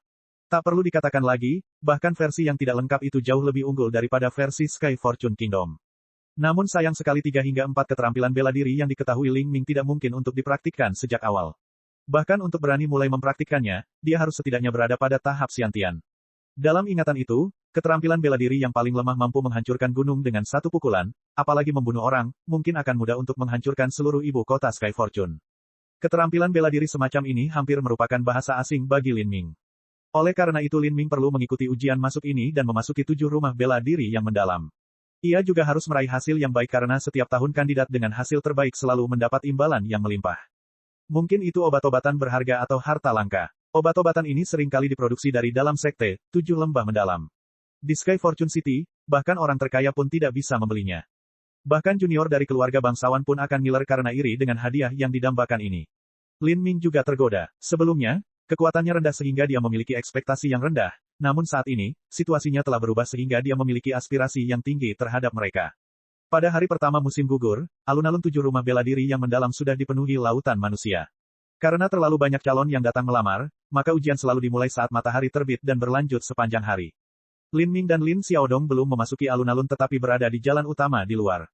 Tak perlu dikatakan lagi, bahkan versi yang tidak lengkap itu jauh lebih unggul daripada versi Sky Fortune Kingdom. Namun sayang sekali 3 hingga 4 keterampilan bela diri yang diketahui Ling Ming tidak mungkin untuk dipraktikkan sejak awal. Bahkan untuk berani mulai mempraktikkannya, dia harus setidaknya berada pada tahap Xiantian. Dalam ingatan itu, keterampilan bela diri yang paling lemah mampu menghancurkan gunung dengan satu pukulan, apalagi membunuh orang, mungkin akan mudah untuk menghancurkan seluruh ibu kota Sky Fortune. Keterampilan bela diri semacam ini hampir merupakan bahasa asing bagi Lin Ming. Oleh karena itu Lin Ming perlu mengikuti ujian masuk ini dan memasuki 7 rumah bela diri yang mendalam. Ia juga harus meraih hasil yang baik karena setiap tahun kandidat dengan hasil terbaik selalu mendapat imbalan yang melimpah. Mungkin itu obat-obatan berharga atau harta langka. Obat-obatan ini seringkali diproduksi dari dalam sekte, 7 lembah mendalam. Di Sky Fortune City, bahkan orang terkaya pun tidak bisa membelinya. Bahkan junior dari keluarga bangsawan pun akan ngiler karena iri dengan hadiah yang didambakan ini. Lin Ming juga tergoda. Sebelumnya, kekuatannya rendah sehingga dia memiliki ekspektasi yang rendah, namun saat ini, situasinya telah berubah sehingga dia memiliki aspirasi yang tinggi terhadap mereka. Pada hari pertama musim gugur, alun-alun 7 rumah bela diri yang mendalam sudah dipenuhi lautan manusia. Karena terlalu banyak calon yang datang melamar, maka ujian selalu dimulai saat matahari terbit dan berlanjut sepanjang hari. Lin Ming dan Lin Xiaodong belum memasuki alun-alun tetapi berada di jalan utama di luar.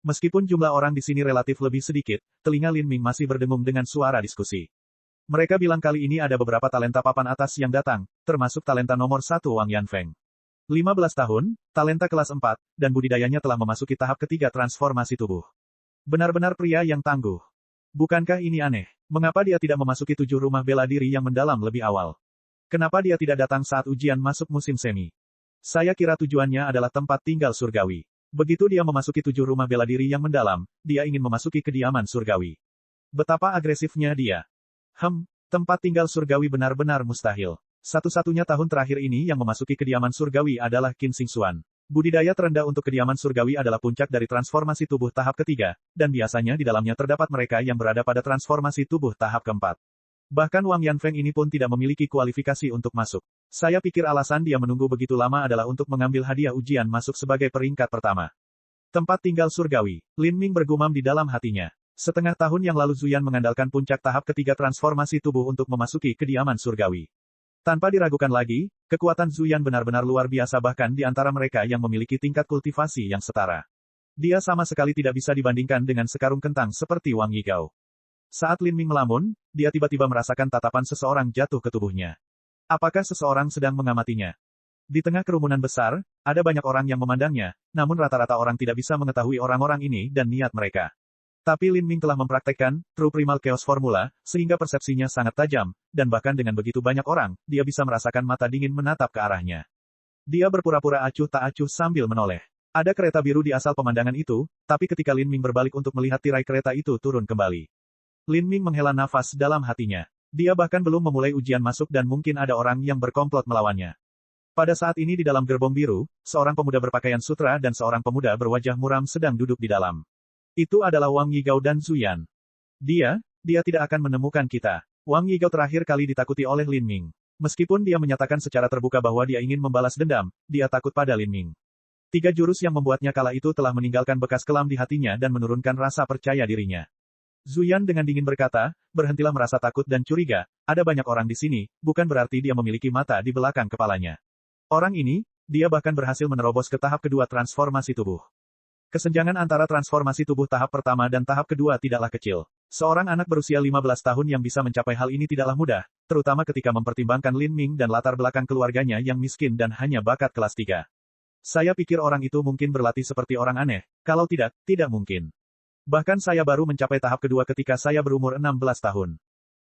Meskipun jumlah orang di sini relatif lebih sedikit, telinga Lin Ming masih berdengung dengan suara diskusi. Mereka bilang kali ini ada beberapa talenta papan atas yang datang, termasuk talenta nomor 1 Wang Yanfeng. 15 tahun, talenta kelas 4, dan budidayanya telah memasuki tahap ketiga transformasi tubuh. Benar-benar pria yang tangguh. Bukankah ini aneh? Mengapa dia tidak memasuki 7 rumah bela diri yang mendalam lebih awal? Kenapa dia tidak datang saat ujian masuk musim semi? Saya kira tujuannya adalah tempat tinggal surgawi. Begitu dia memasuki 7 rumah bela diri yang mendalam, dia ingin memasuki kediaman surgawi. Betapa agresifnya dia. Tempat tinggal surgawi benar-benar mustahil. Satu-satunya tahun terakhir ini yang memasuki kediaman surgawi adalah Qin Xingxuan. Budidaya terendah untuk kediaman surgawi adalah puncak dari transformasi tubuh tahap ketiga, dan biasanya di dalamnya terdapat mereka yang berada pada transformasi tubuh tahap keempat. Bahkan Wang Yanfeng ini pun tidak memiliki kualifikasi untuk masuk. Saya pikir alasan dia menunggu begitu lama adalah untuk mengambil hadiah ujian masuk sebagai peringkat pertama. Tempat tinggal surgawi. Lin Ming bergumam di dalam hatinya. Setengah tahun yang lalu Zuyan mengandalkan puncak tahap ketiga transformasi tubuh untuk memasuki kediaman surgawi. Tanpa diragukan lagi, kekuatan Zuyan benar-benar luar biasa bahkan di antara mereka yang memiliki tingkat kultivasi yang setara. Dia sama sekali tidak bisa dibandingkan dengan sekarung kentang seperti Wang Yigao. Saat Lin Ming melamun, dia tiba-tiba merasakan tatapan seseorang jatuh ke tubuhnya. Apakah seseorang sedang mengamatinya? Di tengah kerumunan besar, ada banyak orang yang memandangnya, namun rata-rata orang tidak bisa mengetahui orang-orang ini dan niat mereka. Tapi Lin Ming telah mempraktekkan True Primal Chaos Formula, sehingga persepsinya sangat tajam, dan bahkan dengan begitu banyak orang, dia bisa merasakan mata dingin menatap ke arahnya. Dia berpura-pura acuh tak acuh sambil menoleh. Ada kereta biru di asal pemandangan itu, tapi ketika Lin Ming berbalik untuk melihat tirai kereta itu turun kembali. Lin Ming menghela nafas dalam hatinya. Dia bahkan belum memulai ujian masuk dan mungkin ada orang yang berkomplot melawannya. Pada saat ini di dalam gerbong biru, seorang pemuda berpakaian sutra dan seorang pemuda berwajah muram sedang duduk di dalam. Itu adalah Wang Yigao dan Zuyan. Dia tidak akan menemukan kita. Wang Yigao terakhir kali ditakuti oleh Lin Ming. Meskipun dia menyatakan secara terbuka bahwa dia ingin membalas dendam, dia takut pada Lin Ming. 3 jurus yang membuatnya kala itu telah meninggalkan bekas kelam di hatinya dan menurunkan rasa percaya dirinya. Zuyan dengan dingin berkata, berhentilah merasa takut dan curiga, ada banyak orang di sini, bukan berarti dia memiliki mata di belakang kepalanya. Orang ini, dia bahkan berhasil menerobos ke tahap kedua transformasi tubuh. Kesenjangan antara transformasi tubuh tahap pertama dan tahap kedua tidaklah kecil. Seorang anak berusia 15 tahun yang bisa mencapai hal ini tidaklah mudah, terutama ketika mempertimbangkan Lin Ming dan latar belakang keluarganya yang miskin dan hanya bakat kelas 3. Saya pikir orang itu mungkin berlatih seperti orang aneh, kalau tidak mungkin. Bahkan saya baru mencapai tahap kedua ketika saya berumur 16 tahun.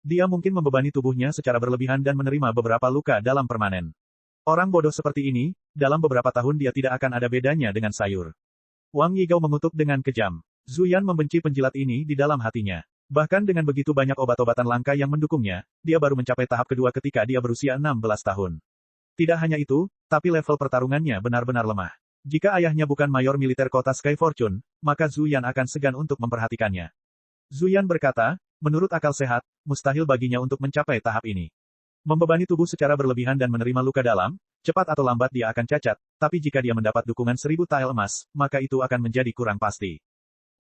Dia mungkin membebani tubuhnya secara berlebihan dan menerima beberapa luka dalam permanen. Orang bodoh seperti ini, dalam beberapa tahun dia tidak akan ada bedanya dengan sayur. Wang Yigao mengutuk dengan kejam. Zuyan membenci penjilat ini di dalam hatinya. Bahkan dengan begitu banyak obat-obatan langka yang mendukungnya, dia baru mencapai tahap kedua ketika dia berusia 16 tahun. Tidak hanya itu, tapi level pertarungannya benar-benar lemah. Jika ayahnya bukan mayor militer kota Sky Fortune, maka Zhu Yan akan segan untuk memperhatikannya. Zhu Yan berkata, menurut akal sehat, mustahil baginya untuk mencapai tahap ini. Membebani tubuh secara berlebihan dan menerima luka dalam, cepat atau lambat dia akan cacat, tapi jika dia mendapat dukungan 1000 tile emas, maka itu akan menjadi kurang pasti.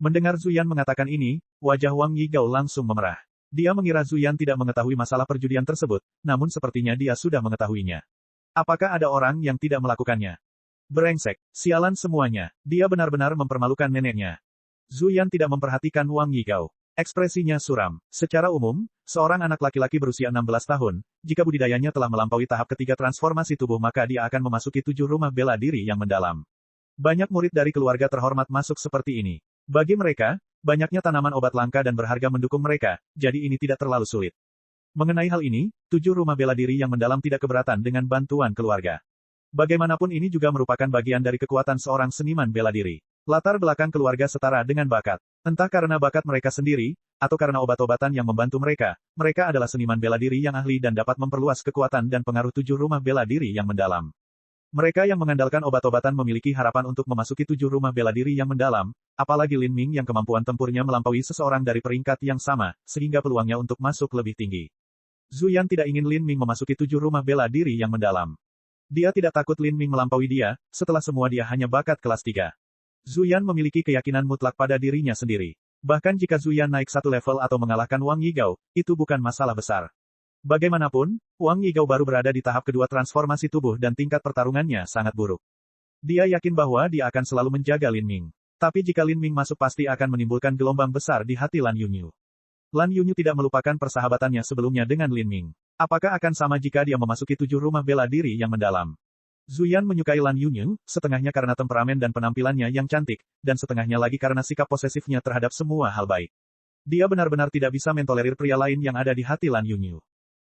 Mendengar Zhu Yan mengatakan ini, wajah Wang Yigao langsung memerah. Dia mengira Zhu Yan tidak mengetahui masalah perjudian tersebut, namun sepertinya dia sudah mengetahuinya. Apakah ada orang yang tidak melakukannya? Brengsek, sialan semuanya, dia benar-benar mempermalukan neneknya. Zhu Yan tidak memperhatikan Wang Yigao. Ekspresinya suram. Secara umum, seorang anak laki-laki berusia 16 tahun, jika budidayanya telah melampaui tahap ketiga transformasi tubuh maka dia akan memasuki 7 rumah bela diri yang mendalam. Banyak murid dari keluarga terhormat masuk seperti ini. Bagi mereka, banyaknya tanaman obat langka dan berharga mendukung mereka, jadi ini tidak terlalu sulit. Mengenai hal ini, 7 rumah bela diri yang mendalam tidak keberatan dengan bantuan keluarga. Bagaimanapun ini juga merupakan bagian dari kekuatan seorang seniman bela diri. Latar belakang keluarga setara dengan bakat. Entah karena bakat mereka sendiri, atau karena obat-obatan yang membantu mereka, mereka adalah seniman bela diri yang ahli dan dapat memperluas kekuatan dan pengaruh 7 rumah bela diri yang mendalam. Mereka yang mengandalkan obat-obatan memiliki harapan untuk memasuki 7 rumah bela diri yang mendalam, apalagi Lin Ming yang kemampuan tempurnya melampaui seseorang dari peringkat yang sama, sehingga peluangnya untuk masuk lebih tinggi. Zhu Yan tidak ingin Lin Ming memasuki 7 rumah bela diri yang mendalam. Dia tidak takut Lin Ming melampaui dia, setelah semua dia hanya bakat kelas 3. Zhu Yan memiliki keyakinan mutlak pada dirinya sendiri. Bahkan jika Zhu Yan naik satu level atau mengalahkan Wang Yigao, itu bukan masalah besar. Bagaimanapun, Wang Yigao baru berada di tahap kedua transformasi tubuh dan tingkat pertarungannya sangat buruk. Dia yakin bahwa dia akan selalu menjaga Lin Ming. Tapi jika Lin Ming masuk pasti akan menimbulkan gelombang besar di hati Lan Yunyu. Lan Yunyu tidak melupakan persahabatannya sebelumnya dengan Lin Ming. Apakah akan sama jika dia memasuki 7 rumah bela diri yang mendalam? Zhu Yan menyukai Lan Yunyu, setengahnya karena temperamen dan penampilannya yang cantik, dan setengahnya lagi karena sikap posesifnya terhadap semua hal baik. Dia benar-benar tidak bisa mentolerir pria lain yang ada di hati Lan Yunyu.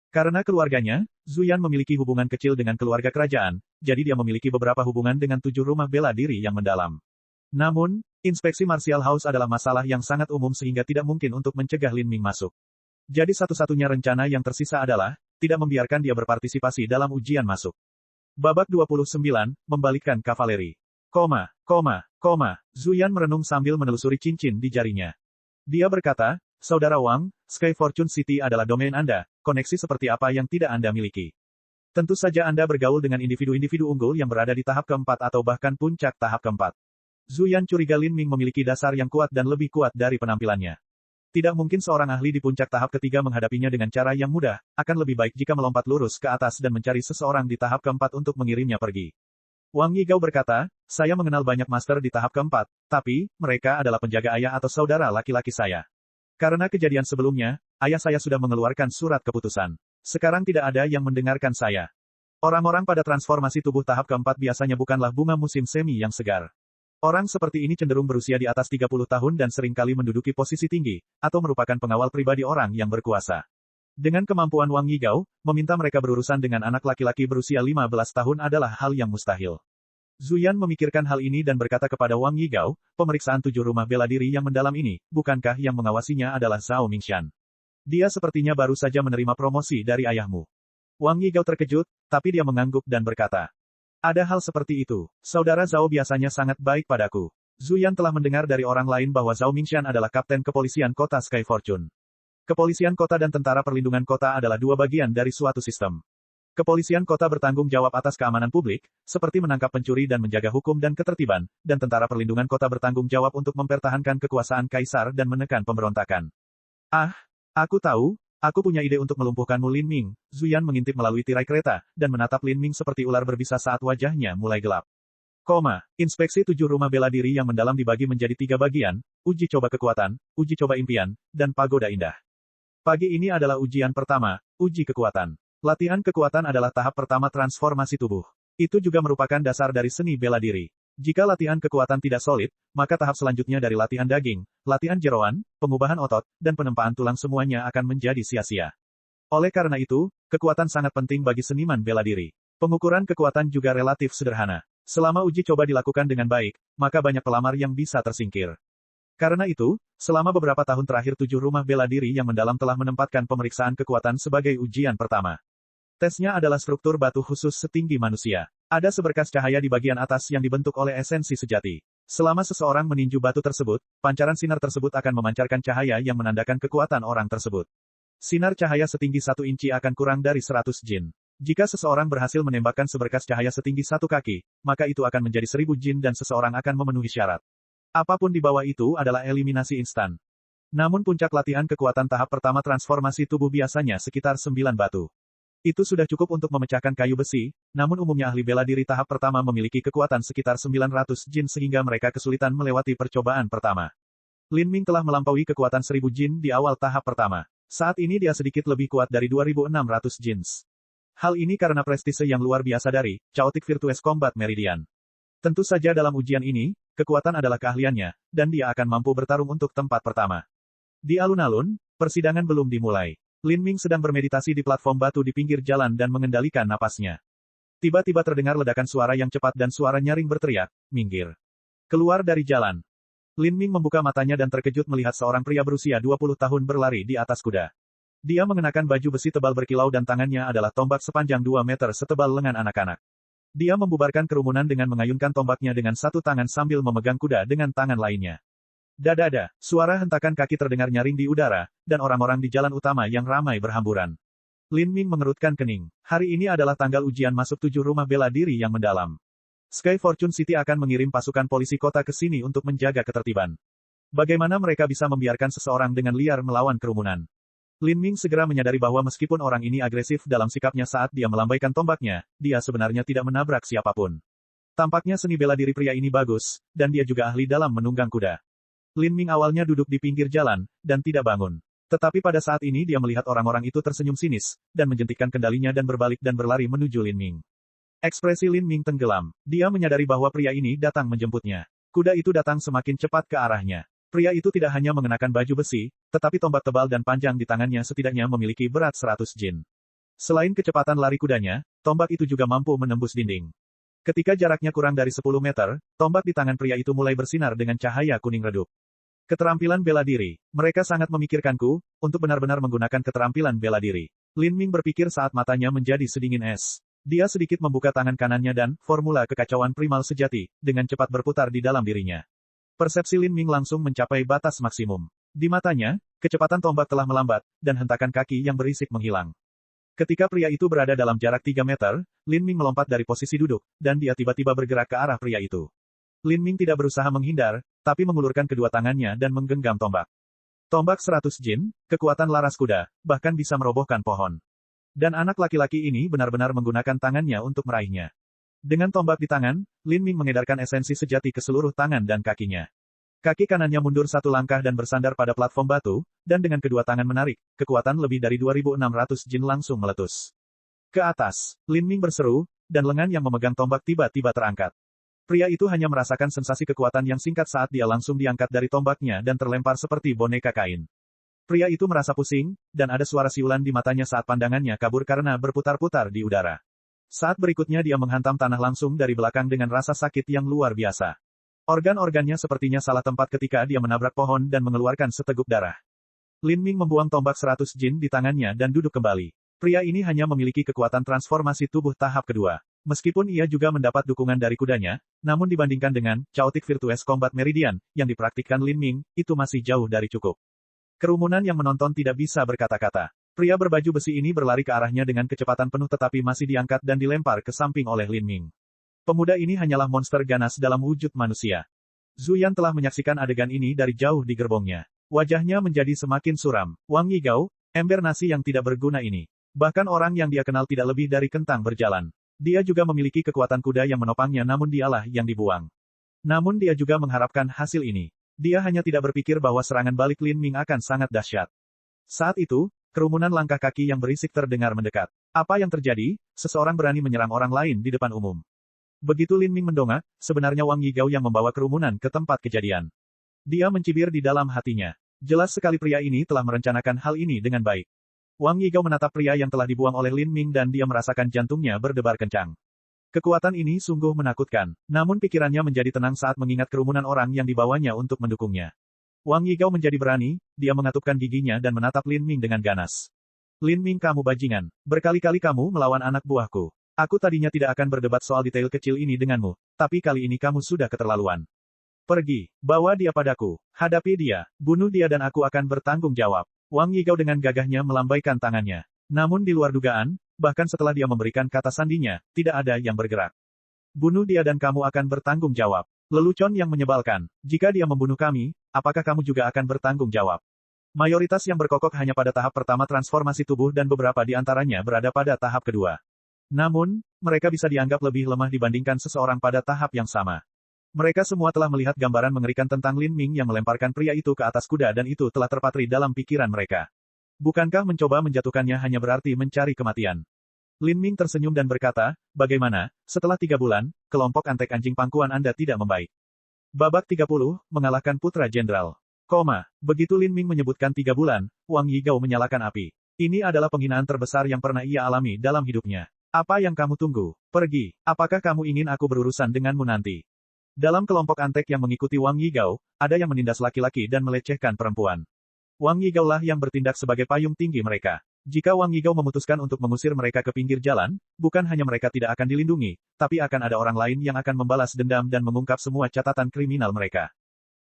Karena keluarganya, Zhu Yan memiliki hubungan kecil dengan keluarga kerajaan, jadi dia memiliki beberapa hubungan dengan 7 rumah bela diri yang mendalam. Namun, inspeksi Martial House adalah masalah yang sangat umum sehingga tidak mungkin untuk mencegah Lin Ming masuk. Jadi satu-satunya rencana yang tersisa adalah, tidak membiarkan dia berpartisipasi dalam ujian masuk. Babak 29, membalikkan kavaleri. Zhu Yan merenung sambil menelusuri cincin di jarinya. Dia berkata, Saudara Wang, Sky Fortune City adalah domain Anda, koneksi seperti apa yang tidak Anda miliki. Tentu saja Anda bergaul dengan individu-individu unggul yang berada di tahap keempat atau bahkan puncak tahap keempat. Zhu Yan curiga Lin Ming memiliki dasar yang kuat dan lebih kuat dari penampilannya. Tidak mungkin seorang ahli di puncak tahap ketiga menghadapinya dengan cara yang mudah, akan lebih baik jika melompat lurus ke atas dan mencari seseorang di tahap keempat untuk mengirimnya pergi. Wang Yigao berkata, saya mengenal banyak master di tahap keempat, tapi, mereka adalah penjaga ayah atau saudara laki-laki saya. Karena kejadian sebelumnya, ayah saya sudah mengeluarkan surat keputusan. Sekarang tidak ada yang mendengarkan saya. Orang-orang pada transformasi tubuh tahap keempat biasanya bukanlah bunga musim semi yang segar. Orang seperti ini cenderung berusia di atas 30 tahun dan seringkali menduduki posisi tinggi, atau merupakan pengawal pribadi orang yang berkuasa. Dengan kemampuan Wang Yigao, meminta mereka berurusan dengan anak laki-laki berusia 15 tahun adalah hal yang mustahil. Zhu Yan memikirkan hal ini dan berkata kepada Wang Yigao, pemeriksaan 7 rumah bela diri yang mendalam ini, bukankah yang mengawasinya adalah Zhao Mingshan? Dia sepertinya baru saja menerima promosi dari ayahmu. Wang Yigao terkejut, tapi dia mengangguk dan berkata, ada hal seperti itu. Saudara Zhao biasanya sangat baik padaku. Zhu Yan telah mendengar dari orang lain bahwa Zhao Mingshan adalah kapten kepolisian kota Sky Fortune. Kepolisian kota dan tentara perlindungan kota adalah dua bagian dari suatu sistem. Kepolisian kota bertanggung jawab atas keamanan publik, seperti menangkap pencuri dan menjaga hukum dan ketertiban, dan tentara perlindungan kota bertanggung jawab untuk mempertahankan kekuasaan kaisar dan menekan pemberontakan. Ah, aku tahu, aku punya ide untuk melumpuhkanmu Lin Ming. Zhu Yan mengintip melalui tirai kereta, dan menatap Lin Ming seperti ular berbisa saat wajahnya mulai gelap. Inspeksi 7 rumah bela diri yang mendalam dibagi menjadi 3 bagian, uji coba kekuatan, uji coba impian, dan pagoda indah. Pagi ini adalah ujian pertama, uji kekuatan. Latihan kekuatan adalah tahap pertama transformasi tubuh. Itu juga merupakan dasar dari seni bela diri. Jika latihan kekuatan tidak solid, maka tahap selanjutnya dari latihan daging, latihan jeroan, pengubahan otot, dan penempaan tulang semuanya akan menjadi sia-sia. Oleh karena itu, kekuatan sangat penting bagi seniman bela diri. Pengukuran kekuatan juga relatif sederhana. Selama uji coba dilakukan dengan baik, maka banyak pelamar yang bisa tersingkir. Karena itu, selama beberapa tahun terakhir 7 rumah bela diri yang mendalam telah menempatkan pemeriksaan kekuatan sebagai ujian pertama. Tesnya adalah struktur batu khusus setinggi manusia. Ada seberkas cahaya di bagian atas yang dibentuk oleh esensi sejati. Selama seseorang meninju batu tersebut, pancaran sinar tersebut akan memancarkan cahaya yang menandakan kekuatan orang tersebut. Sinar cahaya setinggi 1 inci akan kurang dari 100 jin. Jika seseorang berhasil menembakkan seberkas cahaya setinggi 1 kaki, maka itu akan menjadi 1000 jin dan seseorang akan memenuhi syarat. Apapun di bawah itu adalah eliminasi instan. Namun puncak latihan kekuatan tahap pertama transformasi tubuh biasanya sekitar 9 batu. Itu sudah cukup untuk memecahkan kayu besi, namun umumnya ahli bela diri tahap pertama memiliki kekuatan sekitar 900 jin sehingga mereka kesulitan melewati percobaan pertama. Lin Ming telah melampaui kekuatan 1000 jin di awal tahap pertama. Saat ini dia sedikit lebih kuat dari 2600 jins. Hal ini karena prestise yang luar biasa dari Chaotic Virtuous Combat Meridian. Tentu saja dalam ujian ini, kekuatan adalah keahliannya, dan dia akan mampu bertarung untuk tempat pertama. Di alun-alun, persidangan belum dimulai. Lin Ming sedang bermeditasi di platform batu di pinggir jalan dan mengendalikan napasnya. Tiba-tiba terdengar ledakan suara yang cepat dan suara nyaring berteriak, "Minggir!" Keluar dari jalan. Lin Ming membuka matanya dan terkejut melihat seorang pria berusia 20 tahun berlari di atas kuda. Dia mengenakan baju besi tebal berkilau dan tangannya adalah tombak sepanjang 2 meter setebal lengan anak-anak. Dia membubarkan kerumunan dengan mengayunkan tombaknya dengan satu tangan sambil memegang kuda dengan tangan lainnya. Dadada, suara hentakan kaki terdengar nyaring di udara, dan orang-orang di jalan utama yang ramai berhamburan. Lin Ming mengerutkan kening. Hari ini adalah tanggal ujian masuk 7 rumah bela diri yang mendalam. Sky Fortune City akan mengirim pasukan polisi kota ke sini untuk menjaga ketertiban. Bagaimana mereka bisa membiarkan seseorang dengan liar melawan kerumunan? Lin Ming segera menyadari bahwa meskipun orang ini agresif dalam sikapnya saat dia melambaikan tombaknya, dia sebenarnya tidak menabrak siapapun. Tampaknya seni bela diri pria ini bagus, dan dia juga ahli dalam menunggang kuda. Lin Ming awalnya duduk di pinggir jalan, dan tidak bangun. Tetapi pada saat ini dia melihat orang-orang itu tersenyum sinis, dan menjentikkan kendalinya dan berbalik dan berlari menuju Lin Ming. Ekspresi Lin Ming tenggelam. Dia menyadari bahwa pria ini datang menjemputnya. Kuda itu datang semakin cepat ke arahnya. Pria itu tidak hanya mengenakan baju besi, tetapi tombak tebal dan panjang di tangannya setidaknya memiliki berat 100 jin. Selain kecepatan lari kudanya, tombak itu juga mampu menembus dinding. Ketika jaraknya kurang dari 10 meter, tombak di tangan pria itu mulai bersinar dengan cahaya kuning redup. Keterampilan bela diri. Mereka sangat memikirkanku, untuk benar-benar menggunakan keterampilan bela diri. Lin Ming berpikir saat matanya menjadi sedingin es. Dia sedikit membuka tangan kanannya dan, formula kekacauan primal sejati, dengan cepat berputar di dalam dirinya. Persepsi Lin Ming langsung mencapai batas maksimum. Di matanya, kecepatan tombak telah melambat, dan hentakan kaki yang berisik menghilang. Ketika pria itu berada dalam jarak 3 meter, Lin Ming melompat dari posisi duduk, dan dia tiba-tiba bergerak ke arah pria itu. Lin Ming tidak berusaha menghindar, tapi mengulurkan kedua tangannya dan menggenggam tombak. Tombak 100 jin, kekuatan laras kuda, bahkan bisa merobohkan pohon. Dan anak laki-laki ini benar-benar menggunakan tangannya untuk meraihnya. Dengan tombak di tangan, Lin Ming mengedarkan esensi sejati ke seluruh tangan dan kakinya. Kaki kanannya mundur satu langkah dan bersandar pada platform batu, dan dengan kedua tangan menarik, kekuatan lebih dari 2600 jin langsung meletus. Ke atas, Lin Ming berseru, dan lengan yang memegang tombak tiba-tiba terangkat. Pria itu hanya merasakan sensasi kekuatan yang singkat saat dia langsung diangkat dari tombaknya dan terlempar seperti boneka kain. Pria itu merasa pusing, dan ada suara siulan di matanya saat pandangannya kabur karena berputar-putar di udara. Saat berikutnya dia menghantam tanah langsung dari belakang dengan rasa sakit yang luar biasa. Organ-organnya sepertinya salah tempat ketika dia menabrak pohon dan mengeluarkan seteguk darah. Lin Ming membuang tombak 100 jin di tangannya dan duduk kembali. Pria ini hanya memiliki kekuatan transformasi tubuh tahap kedua. Meskipun ia juga mendapat dukungan dari kudanya, namun dibandingkan dengan Chaotic Virtuous Combat Meridian, yang dipraktikkan Lin Ming, itu masih jauh dari cukup. Kerumunan yang menonton tidak bisa berkata-kata. Pria berbaju besi ini berlari ke arahnya dengan kecepatan penuh tetapi masih diangkat dan dilempar ke samping oleh Lin Ming. Pemuda ini hanyalah monster ganas dalam wujud manusia. Zhu Yan telah menyaksikan adegan ini dari jauh di gerbongnya. Wajahnya menjadi semakin suram. Wang Yigao, ember nasi yang tidak berguna ini. Bahkan orang yang dia kenal tidak lebih dari kentang berjalan. Dia juga memiliki kekuatan kuda yang menopangnya namun dialah yang dibuang. Namun dia juga mengharapkan hasil ini. Dia hanya tidak berpikir bahwa serangan balik Lin Ming akan sangat dahsyat. Saat itu, kerumunan langkah kaki yang berisik terdengar mendekat. Apa yang terjadi? Seseorang berani menyerang orang lain di depan umum. Begitu Lin Ming mendongak, sebenarnya Wang Yigao yang membawa kerumunan ke tempat kejadian. Dia mencibir di dalam hatinya. Jelas sekali pria ini telah merencanakan hal ini dengan baik. Wang Yigao menatap pria yang telah dibuang oleh Lin Ming dan dia merasakan jantungnya berdebar kencang. Kekuatan ini sungguh menakutkan, namun pikirannya menjadi tenang saat mengingat kerumunan orang yang dibawanya untuk mendukungnya. Wang Yigao menjadi berani, dia mengatupkan giginya dan menatap Lin Ming dengan ganas. Lin Ming, kamu bajingan. Berkali-kali kamu melawan anak buahku. Aku tadinya tidak akan berdebat soal detail kecil ini denganmu, tapi kali ini kamu sudah keterlaluan. Pergi, bawa dia padaku. Hadapi dia, bunuh dia dan aku akan bertanggung jawab. Wang Yigao dengan gagahnya melambaikan tangannya. Namun di luar dugaan, bahkan setelah dia memberikan kata sandinya, tidak ada yang bergerak. Bunuh dia dan kamu akan bertanggung jawab. Lelucon yang menyebalkan. Jika dia membunuh kami, apakah kamu juga akan bertanggung jawab? Mayoritas yang berkokok hanya pada tahap pertama transformasi tubuh dan beberapa di antaranya berada pada tahap kedua. Namun, mereka bisa dianggap lebih lemah dibandingkan seseorang pada tahap yang sama. Mereka semua telah melihat gambaran mengerikan tentang Lin Ming yang melemparkan pria itu ke atas kuda dan itu telah terpatri dalam pikiran mereka. Bukankah mencoba menjatuhkannya hanya berarti mencari kematian? Lin Ming tersenyum dan berkata, bagaimana, setelah 3 bulan, kelompok antek anjing pangkuan Anda tidak membaik. Babak 30, mengalahkan Putra Jenderal. Begitu Lin Ming menyebutkan 3 bulan, Wang Yigao menyalakan api. Ini adalah penghinaan terbesar yang pernah ia alami dalam hidupnya. Apa yang kamu tunggu? Pergi. Apakah kamu ingin aku berurusan denganmu nanti? Dalam kelompok antek yang mengikuti Wang Yigao, ada yang menindas laki-laki dan melecehkan perempuan. Wang Yigao lah yang bertindak sebagai payung tinggi mereka. Jika Wang Yigao memutuskan untuk mengusir mereka ke pinggir jalan, bukan hanya mereka tidak akan dilindungi, tapi akan ada orang lain yang akan membalas dendam dan mengungkap semua catatan kriminal mereka.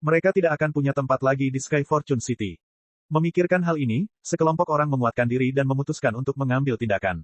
Mereka tidak akan punya tempat lagi di Sky Fortune City. Memikirkan hal ini, sekelompok orang menguatkan diri dan memutuskan untuk mengambil tindakan.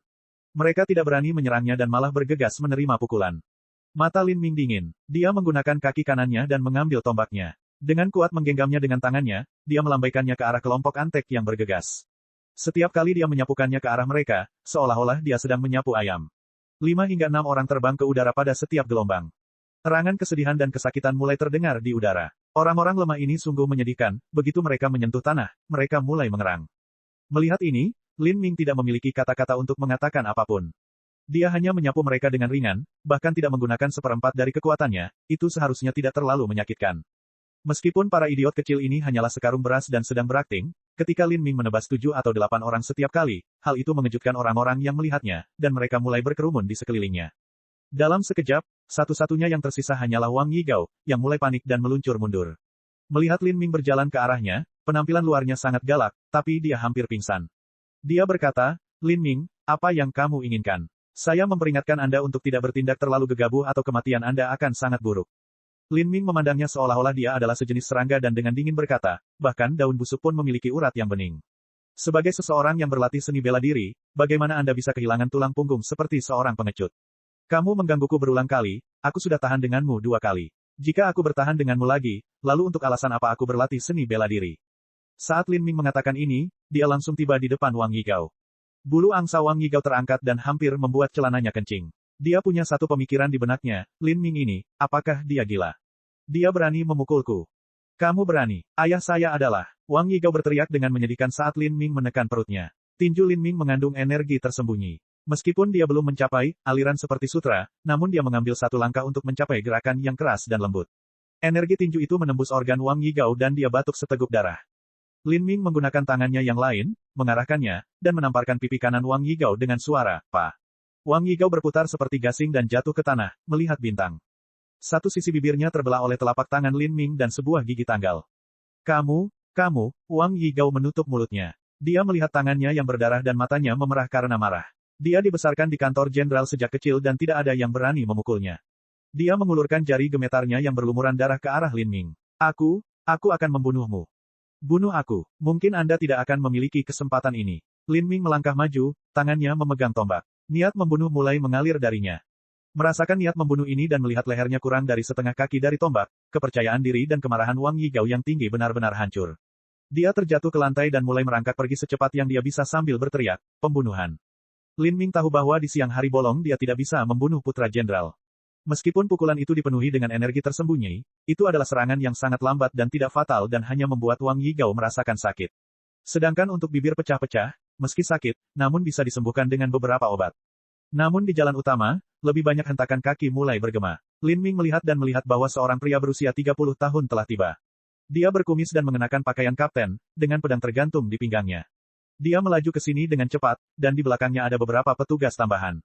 Mereka tidak berani menyerangnya dan malah bergegas menerima pukulan. Mata Lin Ming dingin. Dia menggunakan kaki kanannya dan mengambil tombaknya. Dengan kuat menggenggamnya dengan tangannya, dia melambaikannya ke arah kelompok antek yang bergegas. Setiap kali dia menyapukannya ke arah mereka, seolah-olah dia sedang menyapu ayam. 5 hingga 6 orang terbang ke udara pada setiap gelombang. Erangan kesedihan dan kesakitan mulai terdengar di udara. Orang-orang lemah ini sungguh menyedihkan, begitu mereka menyentuh tanah, mereka mulai mengerang. Melihat ini, Lin Ming tidak memiliki kata-kata untuk mengatakan apapun. Dia hanya menyapu mereka dengan ringan, bahkan tidak menggunakan seperempat dari kekuatannya, itu seharusnya tidak terlalu menyakitkan. Meskipun para idiot kecil ini hanyalah sekarung beras dan sedang berakting, ketika Lin Ming menebas 7 atau 8 orang setiap kali, hal itu mengejutkan orang-orang yang melihatnya, dan mereka mulai berkerumun di sekelilingnya. Dalam sekejap, satu-satunya yang tersisa hanyalah Wang Yigao, yang mulai panik dan meluncur mundur. Melihat Lin Ming berjalan ke arahnya, penampilan luarnya sangat galak, tapi dia hampir pingsan. Dia berkata, Lin Ming, apa yang kamu inginkan? Saya memperingatkan Anda untuk tidak bertindak terlalu gegabah atau kematian Anda akan sangat buruk. Lin Ming memandangnya seolah-olah dia adalah sejenis serangga dan dengan dingin berkata, bahkan daun busuk pun memiliki urat yang bening. Sebagai seseorang yang berlatih seni bela diri, bagaimana Anda bisa kehilangan tulang punggung seperti seorang pengecut? Kamu menggangguku berulang kali, aku sudah tahan denganmu 2 kali. Jika aku bertahan denganmu lagi, lalu untuk alasan apa aku berlatih seni bela diri? Saat Lin Ming mengatakan ini, dia langsung tiba di depan Wang Yigao. Bulu angsa Wang Yigao terangkat dan hampir membuat celananya kencing. Dia punya satu pemikiran di benaknya, Lin Ming ini, apakah dia gila? Dia berani memukulku. Kamu berani. Ayah saya adalah. Wang Yigao berteriak dengan menyedihkan saat Lin Ming menekan perutnya. Tinju Lin Ming mengandung energi tersembunyi. Meskipun dia belum mencapai aliran seperti sutra, namun dia mengambil satu langkah untuk mencapai gerakan yang keras dan lembut. Energi tinju itu menembus organ Wang Yigao dan dia batuk seteguk darah. Lin Ming menggunakan tangannya yang lain, mengarahkannya, dan menamparkan pipi kanan Wang Yigao dengan suara, "Pa." Wang Yigao berputar seperti gasing dan jatuh ke tanah, melihat bintang. Satu sisi bibirnya terbelah oleh telapak tangan Lin Ming dan sebuah gigi tanggal. Kamu, Wang Yigao menutup mulutnya. Dia melihat tangannya yang berdarah dan matanya memerah karena marah. Dia dibesarkan di kantor jenderal sejak kecil dan tidak ada yang berani memukulnya. Dia mengulurkan jari gemetarnya yang berlumuran darah ke arah Lin Ming. Aku akan membunuhmu. Bunuh aku. Mungkin Anda tidak akan memiliki kesempatan ini. Lin Ming melangkah maju, tangannya memegang tombak. Niat membunuh mulai mengalir darinya. Merasakan niat membunuh ini dan melihat lehernya kurang dari setengah kaki dari tombak, kepercayaan diri dan kemarahan Wang Yigao yang tinggi benar-benar hancur. Dia terjatuh ke lantai dan mulai merangkak pergi secepat yang dia bisa sambil berteriak, pembunuhan. Lin Ming tahu bahwa di siang hari bolong dia tidak bisa membunuh putra jenderal. Meskipun pukulan itu dipenuhi dengan energi tersembunyi, itu adalah serangan yang sangat lambat dan tidak fatal dan hanya membuat Wang Yigao merasakan sakit. Sedangkan untuk bibir pecah-pecah, meski sakit, namun bisa disembuhkan dengan beberapa obat. Namun di jalan utama, lebih banyak hentakan kaki mulai bergema. Lin Ming melihat bahwa seorang pria berusia 30 tahun telah tiba. Dia berkumis dan mengenakan pakaian kapten, dengan pedang tergantung di pinggangnya. Dia melaju ke sini dengan cepat, dan di belakangnya ada beberapa petugas tambahan.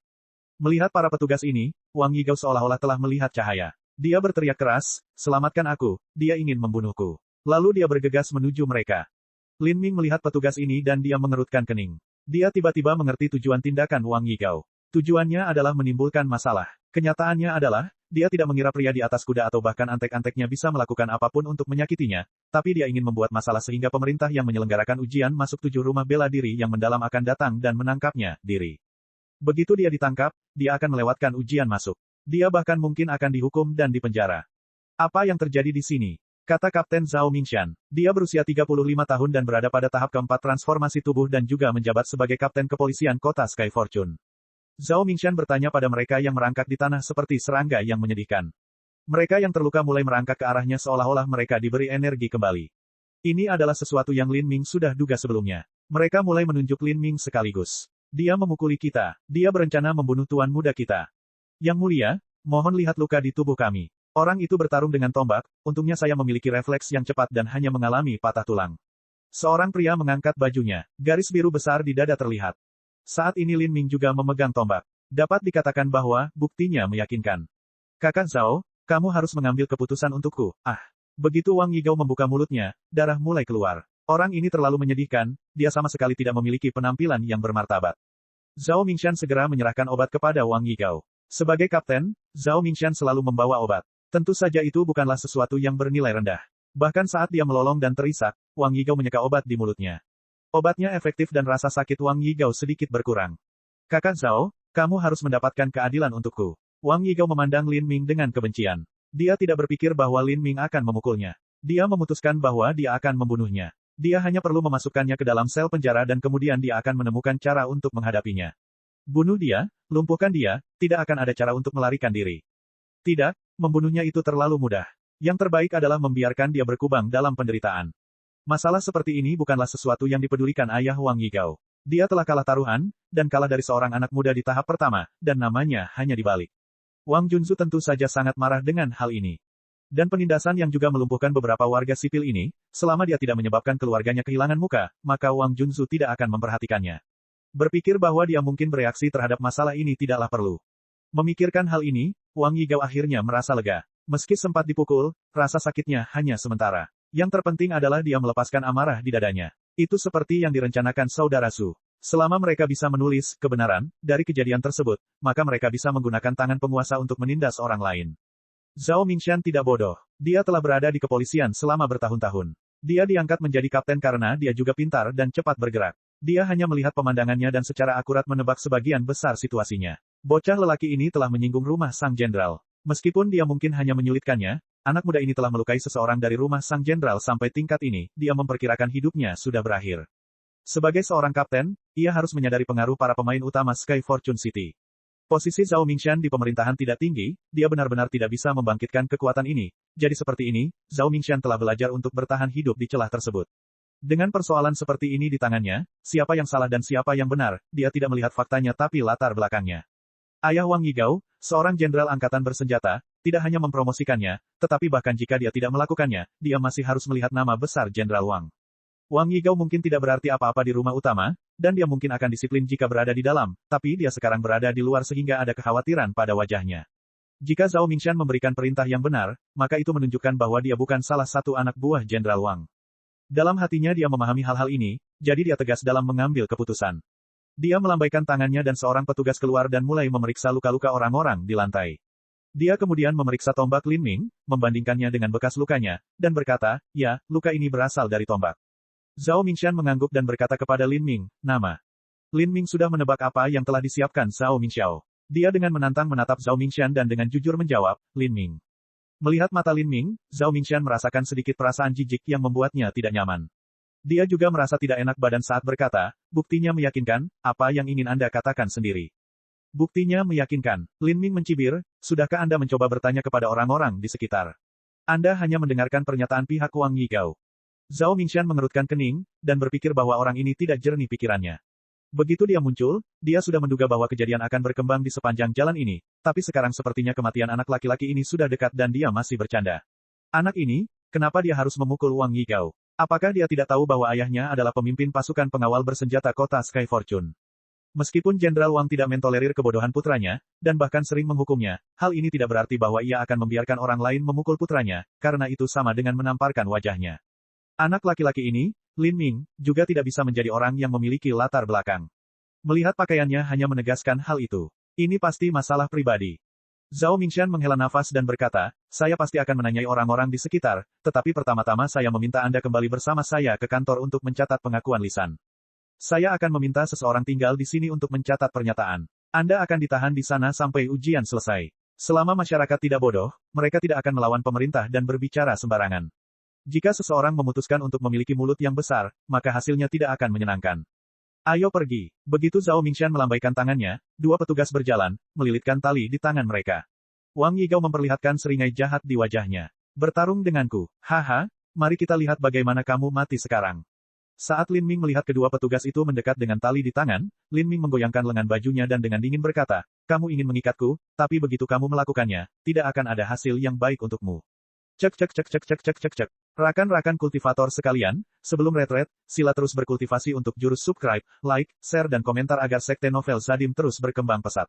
Melihat para petugas ini, Wang Yigao seolah-olah telah melihat cahaya. Dia berteriak keras, selamatkan aku, dia ingin membunuhku. Lalu dia bergegas menuju mereka. Lin Ming melihat petugas ini dan dia mengerutkan kening. Dia tiba-tiba mengerti tujuan tindakan Wang Yigao. Tujuannya adalah menimbulkan masalah. Kenyataannya adalah, dia tidak mengira pria di atas kuda atau bahkan antek-anteknya bisa melakukan apapun untuk menyakitinya, tapi dia ingin membuat masalah sehingga pemerintah yang menyelenggarakan ujian masuk 7 rumah bela diri yang mendalam akan datang dan menangkapnya, diri. Begitu dia ditangkap, dia akan melewatkan ujian masuk. Dia bahkan mungkin akan dihukum dan dipenjara. Apa yang terjadi di sini? Kata Kapten Zhao Mingshan. Dia berusia 35 tahun dan berada pada tahap keempat transformasi tubuh dan juga menjabat sebagai Kapten Kepolisian Kota Sky Fortune. Zhao Mingshan bertanya pada mereka yang merangkak di tanah seperti serangga yang menyedihkan. Mereka yang terluka mulai merangkak ke arahnya seolah-olah mereka diberi energi kembali. Ini adalah sesuatu yang Lin Ming sudah duga sebelumnya. Mereka mulai menunjuk Lin Ming sekaligus. Dia memukuli kita. Dia berencana membunuh tuan muda kita. Yang mulia, mohon lihat luka di tubuh kami. Orang itu bertarung dengan tombak, untungnya saya memiliki refleks yang cepat dan hanya mengalami patah tulang. Seorang pria mengangkat bajunya. Garis biru besar di dada terlihat. Saat ini Lin Ming juga memegang tombak. Dapat dikatakan bahwa, buktinya meyakinkan. Kakak Zhao, kamu harus mengambil keputusan untukku. Begitu Wang Yigao membuka mulutnya, darah mulai keluar. Orang ini terlalu menyedihkan, dia sama sekali tidak memiliki penampilan yang bermartabat. Zhao Mingshan segera menyerahkan obat kepada Wang Yigao. Sebagai kapten, Zhao Mingshan selalu membawa obat. Tentu saja itu bukanlah sesuatu yang bernilai rendah. Bahkan saat dia melolong dan terisak, Wang Yigao menyeka obat di mulutnya. Obatnya efektif dan rasa sakit Wang Yigao sedikit berkurang. Kakak Zhao, kamu harus mendapatkan keadilan untukku. Wang Yigao memandang Lin Ming dengan kebencian. Dia tidak berpikir bahwa Lin Ming akan memukulnya. Dia memutuskan bahwa dia akan membunuhnya. Dia hanya perlu memasukkannya ke dalam sel penjara dan kemudian dia akan menemukan cara untuk menghadapinya. Bunuh dia, lumpuhkan dia, tidak akan ada cara untuk melarikan diri. Tidak, membunuhnya itu terlalu mudah. Yang terbaik adalah membiarkan dia berkubang dalam penderitaan. Masalah seperti ini bukanlah sesuatu yang dipedulikan ayah Wang Yigao. Dia telah kalah taruhan, dan kalah dari seorang anak muda di tahap pertama, dan namanya hanya dibalik. Wang Junzu tentu saja sangat marah dengan hal ini. Dan penindasan yang juga melumpuhkan beberapa warga sipil ini, selama dia tidak menyebabkan keluarganya kehilangan muka, maka Wang Junzu tidak akan memperhatikannya. Berpikir bahwa dia mungkin bereaksi terhadap masalah ini tidaklah perlu. Memikirkan hal ini, Wang Yigao akhirnya merasa lega. Meski sempat dipukul, rasa sakitnya hanya sementara. Yang terpenting adalah dia melepaskan amarah di dadanya. Itu seperti yang direncanakan saudara Su. Selama mereka bisa menulis kebenaran dari kejadian tersebut, maka mereka bisa menggunakan tangan penguasa untuk menindas orang lain. Zhao Mingshan tidak bodoh. Dia telah berada di kepolisian selama bertahun-tahun. Dia diangkat menjadi kapten karena dia juga pintar dan cepat bergerak. Dia hanya melihat pemandangannya dan secara akurat menebak sebagian besar situasinya. Bocah lelaki ini telah menyinggung rumah sang jenderal. Meskipun dia mungkin hanya menyulitkannya, anak muda ini telah melukai seseorang dari rumah sang jenderal sampai tingkat ini, dia memperkirakan hidupnya sudah berakhir. Sebagai seorang kapten, ia harus menyadari pengaruh para pemain utama Sky Fortune City. Posisi Zhao Mingshan di pemerintahan tidak tinggi, dia benar-benar tidak bisa membangkitkan kekuatan ini. Jadi seperti ini, Zhao Mingshan telah belajar untuk bertahan hidup di celah tersebut. Dengan persoalan seperti ini di tangannya, siapa yang salah dan siapa yang benar, dia tidak melihat faktanya tapi latar belakangnya. Ayah Wang Yigao, seorang jenderal angkatan bersenjata, tidak hanya mempromosikannya, tetapi bahkan jika dia tidak melakukannya, dia masih harus melihat nama besar Jenderal Wang. Wang Yigao mungkin tidak berarti apa-apa di rumah utama, dan dia mungkin akan disiplin jika berada di dalam, tapi dia sekarang berada di luar sehingga ada kekhawatiran pada wajahnya. Jika Zhao Mingshan memberikan perintah yang benar, maka itu menunjukkan bahwa dia bukan salah satu anak buah Jenderal Wang. Dalam hatinya dia memahami hal-hal ini, jadi dia tegas dalam mengambil keputusan. Dia melambaikan tangannya dan seorang petugas keluar dan mulai memeriksa luka-luka orang-orang di lantai. Dia kemudian memeriksa tombak Lin Ming, membandingkannya dengan bekas lukanya, dan berkata, ya, luka ini berasal dari tombak. Zhao Mingshan mengangguk dan berkata kepada Lin Ming, nama. Lin Ming sudah menebak apa yang telah disiapkan Zhao Mingxiao. Dia dengan menantang menatap Zhao Mingshan dan dengan jujur menjawab, Lin Ming. Melihat mata Lin Ming, Zhao Mingshan merasakan sedikit perasaan jijik yang membuatnya tidak nyaman. Dia juga merasa tidak enak badan saat berkata, buktinya meyakinkan, apa yang ingin Anda katakan sendiri. Buktinya meyakinkan. Lin Ming mencibir, sudahkah Anda mencoba bertanya kepada orang-orang di sekitar? Anda hanya mendengarkan pernyataan pihak Wang Yigao. Zhao Mingshan mengerutkan kening, dan berpikir bahwa orang ini tidak jernih pikirannya. Begitu dia muncul, dia sudah menduga bahwa kejadian akan berkembang di sepanjang jalan ini, tapi sekarang sepertinya kematian anak laki-laki ini sudah dekat dan dia masih bercanda. Anak ini, kenapa dia harus memukul Wang Yigao? Apakah dia tidak tahu bahwa ayahnya adalah pemimpin pasukan pengawal bersenjata kota Sky Fortune? Meskipun Jenderal Wang tidak mentolerir kebodohan putranya, dan bahkan sering menghukumnya, hal ini tidak berarti bahwa ia akan membiarkan orang lain memukul putranya, karena itu sama dengan menamparkan wajahnya. Anak laki-laki ini, Lin Ming, juga tidak bisa menjadi orang yang memiliki latar belakang. Melihat pakaiannya hanya menegaskan hal itu. Ini pasti masalah pribadi. Zhao Mingshan menghela nafas dan berkata, saya pasti akan menanyai orang-orang di sekitar, tetapi pertama-tama saya meminta Anda kembali bersama saya ke kantor untuk mencatat pengakuan lisan. Saya akan meminta seseorang tinggal di sini untuk mencatat pernyataan. Anda akan ditahan di sana sampai ujian selesai. Selama masyarakat tidak bodoh, mereka tidak akan melawan pemerintah dan berbicara sembarangan. Jika seseorang memutuskan untuk memiliki mulut yang besar, maka hasilnya tidak akan menyenangkan. Ayo pergi. Begitu Zhao Mingshan melambaikan tangannya, dua petugas berjalan, melilitkan tali di tangan mereka. Wang Yigao memperlihatkan seringai jahat di wajahnya. Bertarung denganku. Haha, mari kita lihat bagaimana kamu mati sekarang. Saat Lin Ming melihat kedua petugas itu mendekat dengan tali di tangan, Lin Ming menggoyangkan lengan bajunya dan dengan dingin berkata, kamu ingin mengikatku, tapi begitu kamu melakukannya, tidak akan ada hasil yang baik untukmu. Cek cek cek cek cek cek cek cek. Rakan-rakan kultivator sekalian, sebelum retret, sila terus berkultivasi untuk jurus subscribe, like, share dan komentar agar sekte novel Zadim terus berkembang pesat.